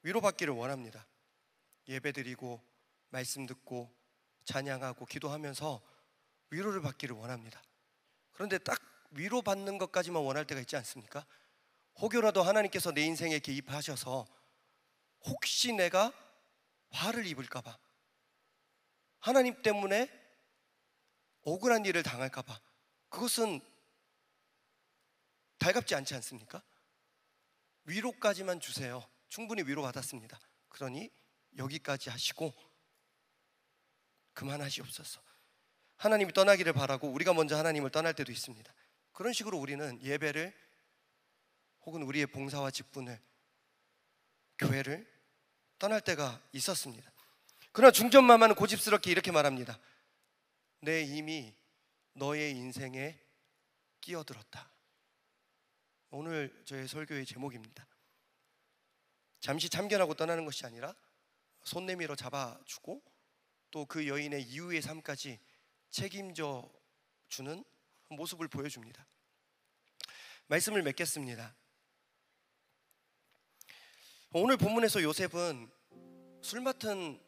위로받기를 원합니다. 예배드리고 말씀 듣고 찬양하고 기도하면서 위로를 받기를 원합니다. 그런데 딱 위로받는 것까지만 원할 때가 있지 않습니까? 혹여라도 하나님께서 내 인생에 개입하셔서 혹시 내가 화를 입을까 봐, 하나님 때문에 억울한 일을 당할까 봐, 그것은 달갑지 않지 않습니까? 위로까지만 주세요. 충분히 위로받았습니다. 그러니 여기까지 하시고 그만하시옵소서. 하나님이 떠나기를 바라고 우리가 먼저 하나님을 떠날 때도 있습니다. 그런 식으로 우리는 예배를 혹은 우리의 봉사와 직분을, 교회를 떠날 때가 있었습니다. 그러나 중전마마는 고집스럽게 이렇게 말합니다. 내 이미 너의 인생에 끼어들었다. 오늘 저의 설교의 제목입니다. 잠시 참견하고 떠나는 것이 아니라 손 내밀어 잡아주고 또 그 여인의 이후의 삶까지 책임져 주는 모습을 보여줍니다. 말씀을 맺겠습니다. 오늘 본문에서 요셉은 술 맡은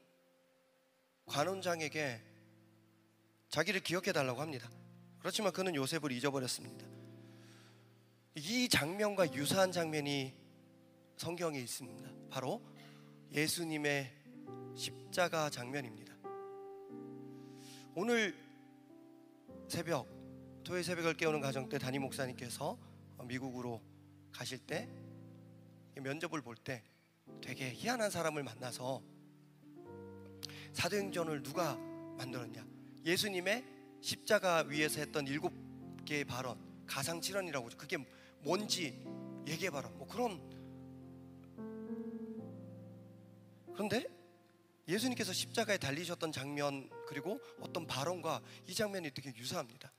관원장에게 자기를 기억해 달라고 합니다. 그렇지만 그는 요셉을 잊어버렸습니다. 이 장면과 유사한 장면이 성경에 있습니다. 바로 예수님의 십자가 장면입니다. 오늘 새벽, 토요일 새벽을 깨우는 가정 때 담임 목사님께서 미국으로 가실 때 면접을 볼 때 되게 희한한 사람을 만나서 사도행전을 누가 만들었냐, 예수님의 십자가 위에서 했던 7개의 발언, 가상칠언이라고 하죠. 그게 뭔지 얘기해봐라, 뭐 그런. 그런데 예수님께서 십자가에 달리셨던 장면 그리고 어떤 발언과 이 장면이 되게 유사합니다.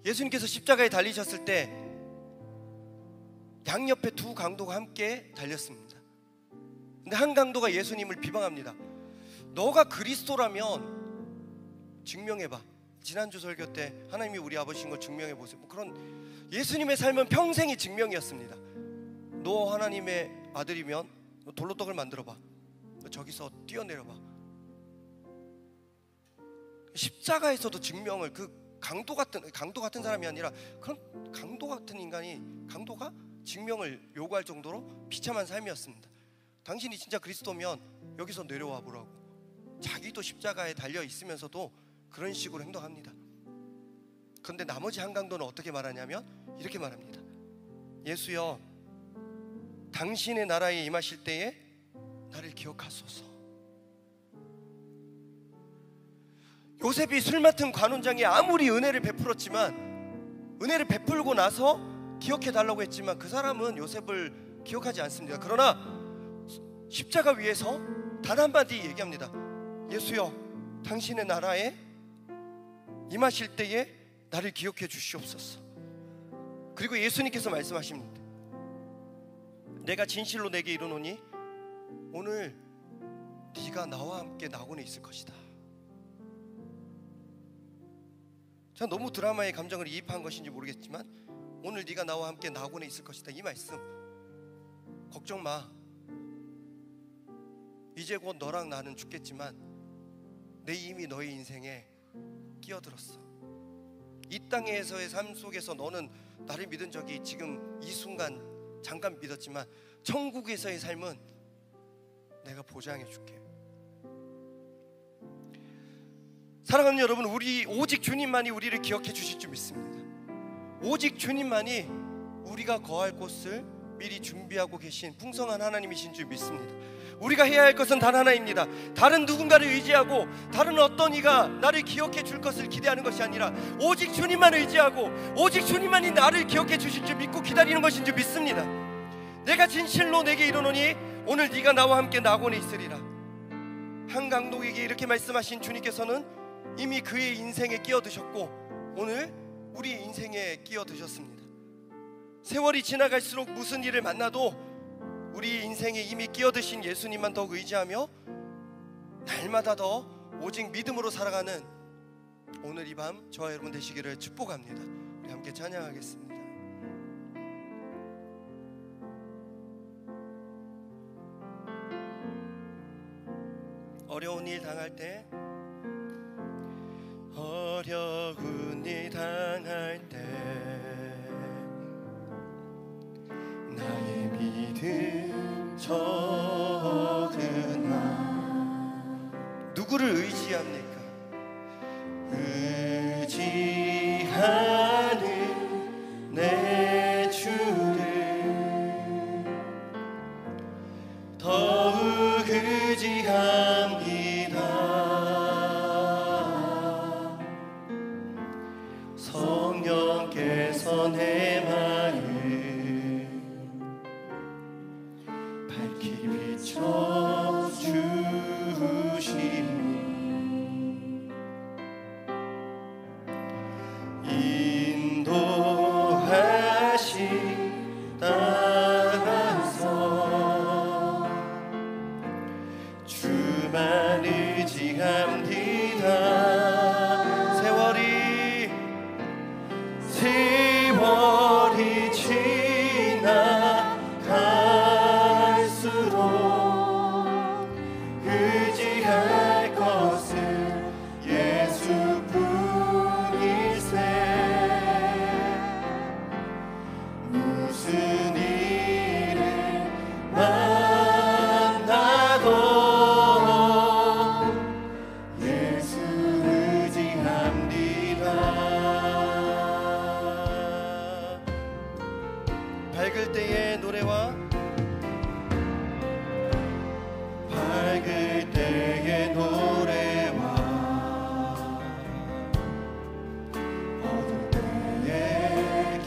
예수님께서 십자가에 달리셨을 때 양옆에 두 강도가 함께 달렸습니다. 근데 한 강도가 예수님을 비방합니다. 너가 그리스도라면 증명해봐. 지난주 설교 때 하나님이 우리 아버지인 걸 증명해보세요. 뭐 그런. 예수님의 삶은 평생이 증명이었습니다. 너 하나님의 아들이면 너 돌로 떡을 만들어봐. 너 저기서 뛰어내려봐. 십자가에서도 증명을, 그 강도 같은 사람이 아니라 그런 강도 같은 인간이, 강도가 증명을 요구할 정도로 비참한 삶이었습니다. 당신이 진짜 그리스도면 여기서 내려와 보라고. 자기도 십자가에 달려 있으면서도 그런 식으로 행동합니다. 그런데 나머지 한 강도는 어떻게 말하냐면 이렇게 말합니다. 예수여, 당신의 나라에 임하실 때에 나를 기억하소서. 요셉이 술 맡은 관원장이 아무리 은혜를 베풀었지만, 은혜를 베풀고 나서 기억해 달라고 했지만 그 사람은 요셉을 기억하지 않습니다. 그러나 십자가 위에서 단 한마디 얘기합니다. 예수여, 당신의 나라에 임하실 때에 나를 기억해 주시옵소서. 그리고 예수님께서 말씀하십니다. 내가 진실로 내게 이르노니 오늘 네가 나와 함께 낙원에 있을 것이다. 전 너무 드라마의 감정을 이입한 것인지 모르겠지만 오늘 네가 나와 함께 낙원에 있을 것이다. 이 말씀, 걱정 마. 이제 곧 너랑 나는 죽겠지만 내 이미 너의 인생에 끼어들었어. 이 땅에서의 삶 속에서 너는 나를 믿은 적이 지금 이 순간 잠깐 믿었지만 천국에서의 삶은 내가 보장해 줄게. 사랑하는 여러분, 우리 오직 주님만이 우리를 기억해 주실 줄 믿습니다. 오직 주님만이 우리가 거할 곳을 미리 준비하고 계신 풍성한 하나님이신 줄 믿습니다. 우리가 해야 할 것은 단 하나입니다. 다른 누군가를 의지하고 다른 어떤 이가 나를 기억해 줄 것을 기대하는 것이 아니라 오직 주님만 의지하고 오직 주님만이 나를 기억해 주실 줄 믿고 기다리는 것인 줄 믿습니다. 내가 진실로 내게 이르노니 오늘 네가 나와 함께 낙원에 있으리라. 한 강독에게 이렇게 말씀하신 주님께서는 이미 그의 인생에 끼어드셨고 오늘 우리 인생에 끼어드셨습니다. 세월이 지나갈수록 무슨 일을 만나도 우리 인생에 이미 끼어드신 예수님만 더욱 의지하며 날마다 더 오직 믿음으로 살아가는 오늘 이 밤 저와 여러분 되시기를 축복합니다. 우리 함께 찬양하겠습니다. 어려운 일 당할 때, 어려운 일 당할 때 나의 믿음 적으나 누구를 의지합니까? 의지하는 내 주를 더욱 의지합니다. 성령께서 내 마음 밝히 비춰주시니 인도하시 따라서 주만 의지합니다. 세월이 지나갈수록 의지할 것은 예수뿐일세. 무슨 일을 만나도 예수 의지합니다. 밝을 때의 노래와 밝을 때의 노래와 어두울 때의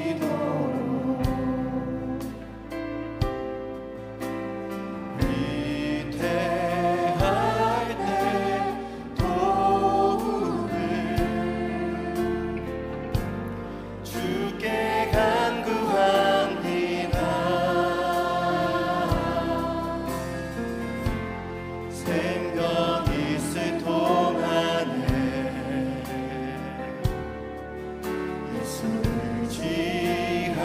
기도로 위태할 때 도움을 주께 간구합니다. 생명 있을 동안에 예수 의지합니다.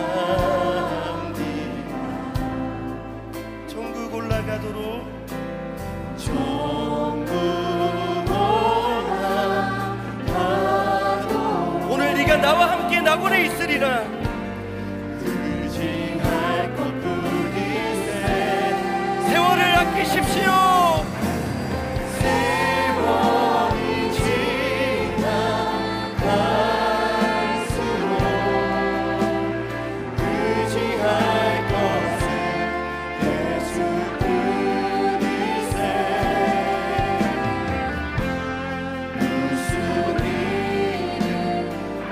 천국 올라가도록 오늘 네가 나와 함께 낙원에 있으리라. 의지할 것뿐일세. 세월을 아끼십시오. 세월이 지나갈수록 의지할 것은 예수뿐일세. 무슨 일을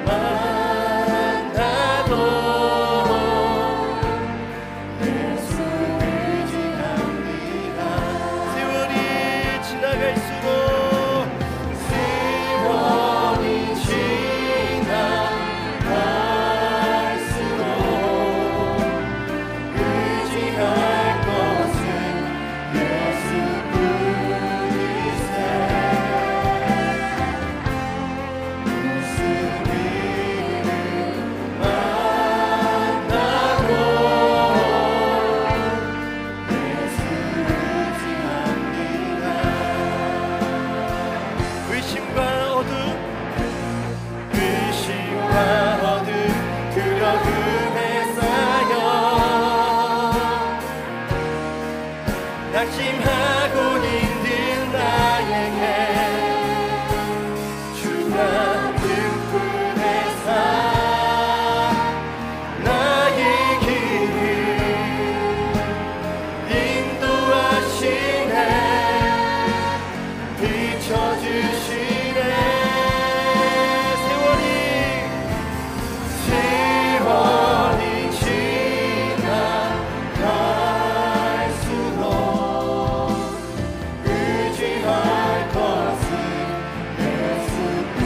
만나도 비춰주시네. 세월이 지나갈수록 의지할 것은 예수뿐이세.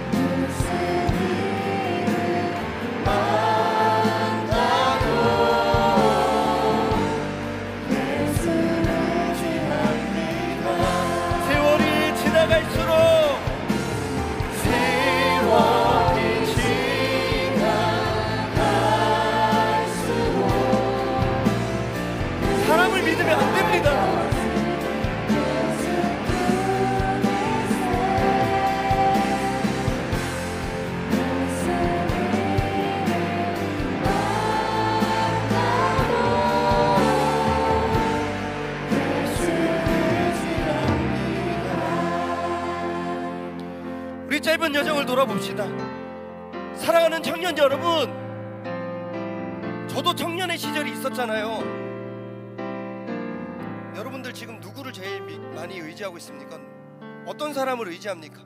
무슨 일을 만나도 예수를 의지합니다. 세월이 지나갈수록 사람을 믿으면 안 됩니다. 우리 짧은 여정을 돌아봅시다. 사랑하는 청년 여러분, 저도 청년의 시절이 있었잖아요. 여러분들 지금 누구를 제일 많이 의지하고 있습니까? 어떤 사람을 의지합니까?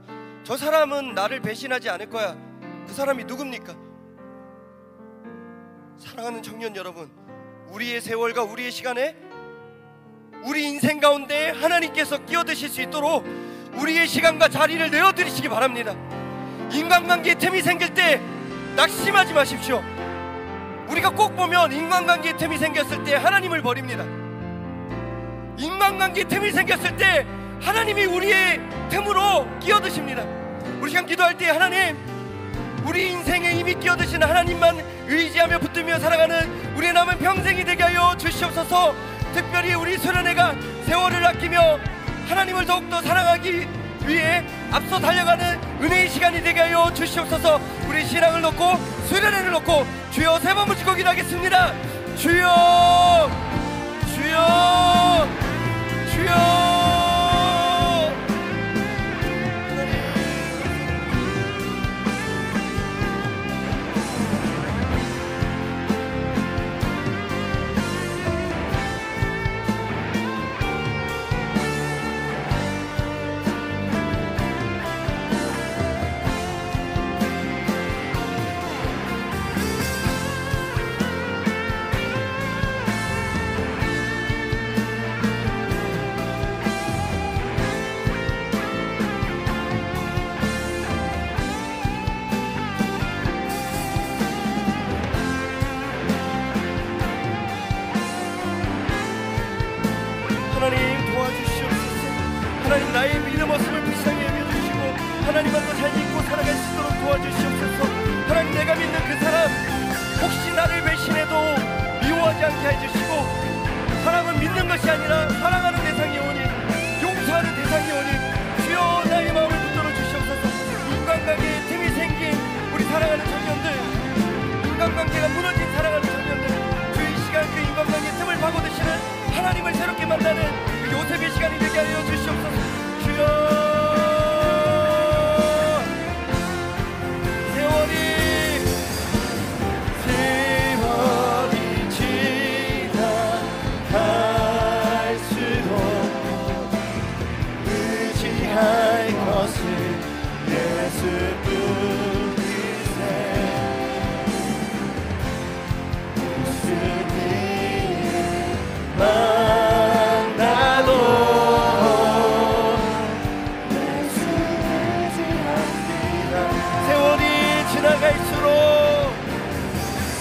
저 사람은 나를 배신하지 않을 거야. 그 사람이 누굽니까? 사랑하는 청년 여러분, 우리의 세월과 우리의 시간에, 우리 인생 가운데 하나님께서 끼어드실 수 있도록 우리의 시간과 자리를 내어드리시기 바랍니다. 인간관계에 틈이 생길 때 낙심하지 마십시오. 우리가 꼭 보면 인간관계에 틈이 생겼을 때 하나님을 버립니다. 인간관계에 틈이 생겼을 때 하나님이 우리의 틈으로 끼어드십니다. 우리 시간 기도할 때 하나님, 우리 인생에 이미 끼어드신 하나님만 의지하며 붙들며 살아가는 우리의 남은 평생이 되게 하여 주시옵소서. 특별히 우리 수련회가 세월을 아끼며 하나님을 더욱더 사랑하기 위해 앞서 달려가는 은혜의 시간이 되게 하여 주시옵소서. 우리 신앙을 놓고 수련회를 놓고 주여 세 번 붙이고 기도하겠습니다. 주여, 주여, 주여. 하나님 도와주시옵소서. 하나님 나의 믿음 없음을 불쌍히 여겨주시고 하나님만도 잘 믿고 살아갈 수 있도록 도와주시옵소서. 하나님 내가 믿는 그 사람 혹시 나를 배신해도 미워하지 않게 해주시고, 사람은 믿는 것이 아니라 사랑하는 대상이 오니 용서하는 대상이 오니 주여 나의 마음을 붙들어 주시옵소서. 인간관계에 틈이 생긴 우리 사랑하는 청년들, 인간관계가 무너진 사랑하는 청년들, 주의 시간 그 인간관계의 틈을 파고드시는 하나님을 새롭게 만나는 그 요셉의 시간이 되게 하여 주시옵소서. 주여, 세월이 지나갈수록 의지할 것은 예수뿐이세. 무슨 일을 만나도 예수를 의지합니다. 세월이 지나갈수록,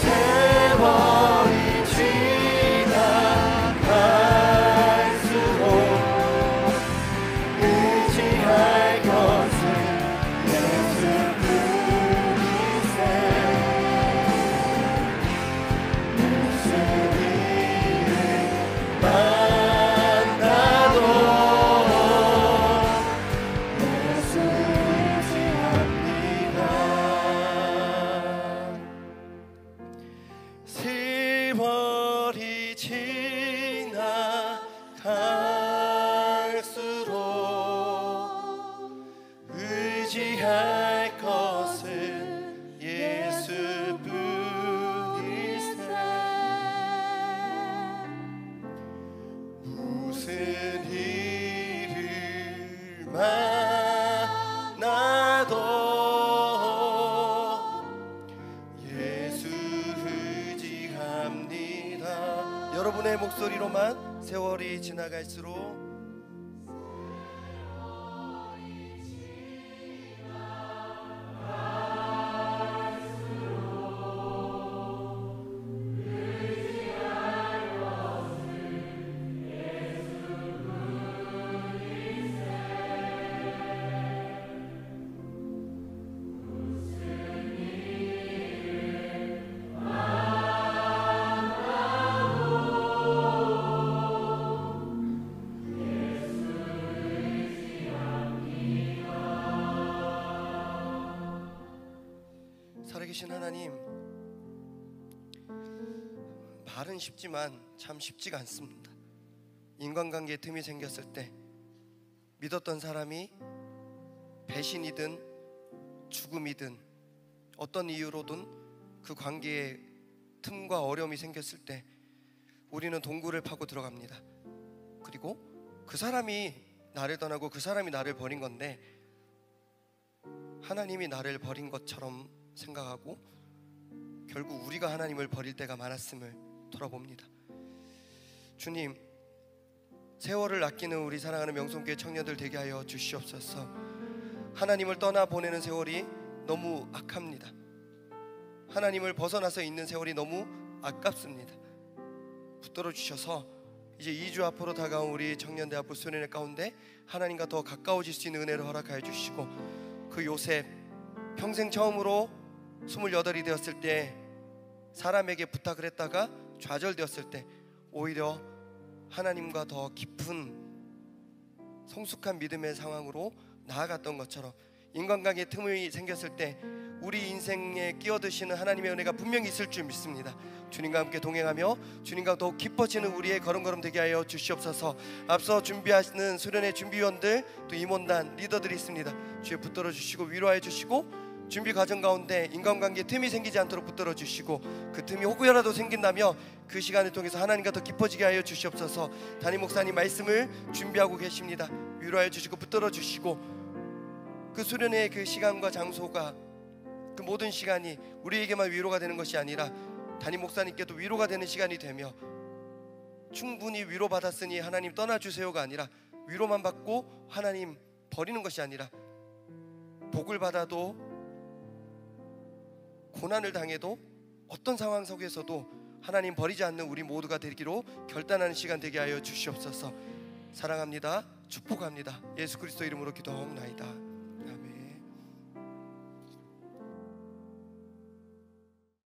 세월이 지나갈수록 의지할 것은 예수뿐이세. 무슨 일을 만나도 예수를 의지합니다. 세월이 지나갈수록 의지할 것은 예수뿐이세. 무슨 일을 만나도 예수 의지합니다. 여러분의 목소리로만 세월이 지나갈수록 살아계신 하나님, 말은 쉽지만 참 쉽지가 않습니다. 인간관계에 틈이 생겼을 때 믿었던 사람이 배신이든 죽음이든 어떤 이유로든 그 관계에 틈과 어려움이 생겼을 때 우리는 동굴을 파고 들어갑니다. 그리고 그 사람이 나를 떠나고 그 사람이 나를 버린 건데 하나님이 나를 버린 것처럼 생각하고 결국 우리가 하나님을 버릴 때가 많았음을 돌아봅니다. 주님, 세월을 아끼는 우리 사랑하는 명성교회 청년들 되게 하여 주시옵소서. 하나님을 떠나보내는 세월이 너무 악합니다. 하나님을 벗어나서 있는 세월이 너무 아깝습니다. 붙들어 주셔서 이제 2주 앞으로 다가온 우리 청년대 앞으로 수련회 가운데 하나님과 더 가까워질 수 있는 은혜를 허락하여 주시고, 그 요셉 평생 처음으로 28이 되었을 때 사람에게 부탁을 했다가 좌절되었을 때 오히려 하나님과 더 깊은 성숙한 믿음의 상황으로 나아갔던 것처럼 인간관계에 틈이 생겼을 때 우리 인생에 끼어드시는 하나님의 은혜가 분명히 있을 줄 믿습니다. 주님과 함께 동행하며 주님과 더욱 깊어지는 우리의 걸음걸음 되게 하여 주시옵소서. 앞서 준비하시는 수련회 준비위원들 또 임원단 리더들이 있습니다. 주에 붙들어 주시고 위로해 주시고, 준비 과정 가운데 인간관계에 틈이 생기지 않도록 붙들어 주시고, 그 틈이 혹여라도 생긴다며 그 시간을 통해서 하나님과 더 깊어지게 하여 주시옵소서. 담임 목사님 말씀을 준비하고 계십니다. 위로해 주시고 붙들어 주시고, 그 수련회의 그 시간과 장소가 그 모든 시간이 우리에게만 위로가 되는 것이 아니라 담임 목사님께도 위로가 되는 시간이 되며, 충분히 위로받았으니 하나님 떠나주세요가 아니라 위로만 받고 하나님 버리는 것이 아니라 복을 받아도 고난을 당해도 어떤 상황 속에서도 하나님 버리지 않는 우리 모두가 되기로 결단하는 시간 되게 하여 주시옵소서. 사랑합니다. 축복합니다. 예수 그리스도 이름으로 기도하옵나이다.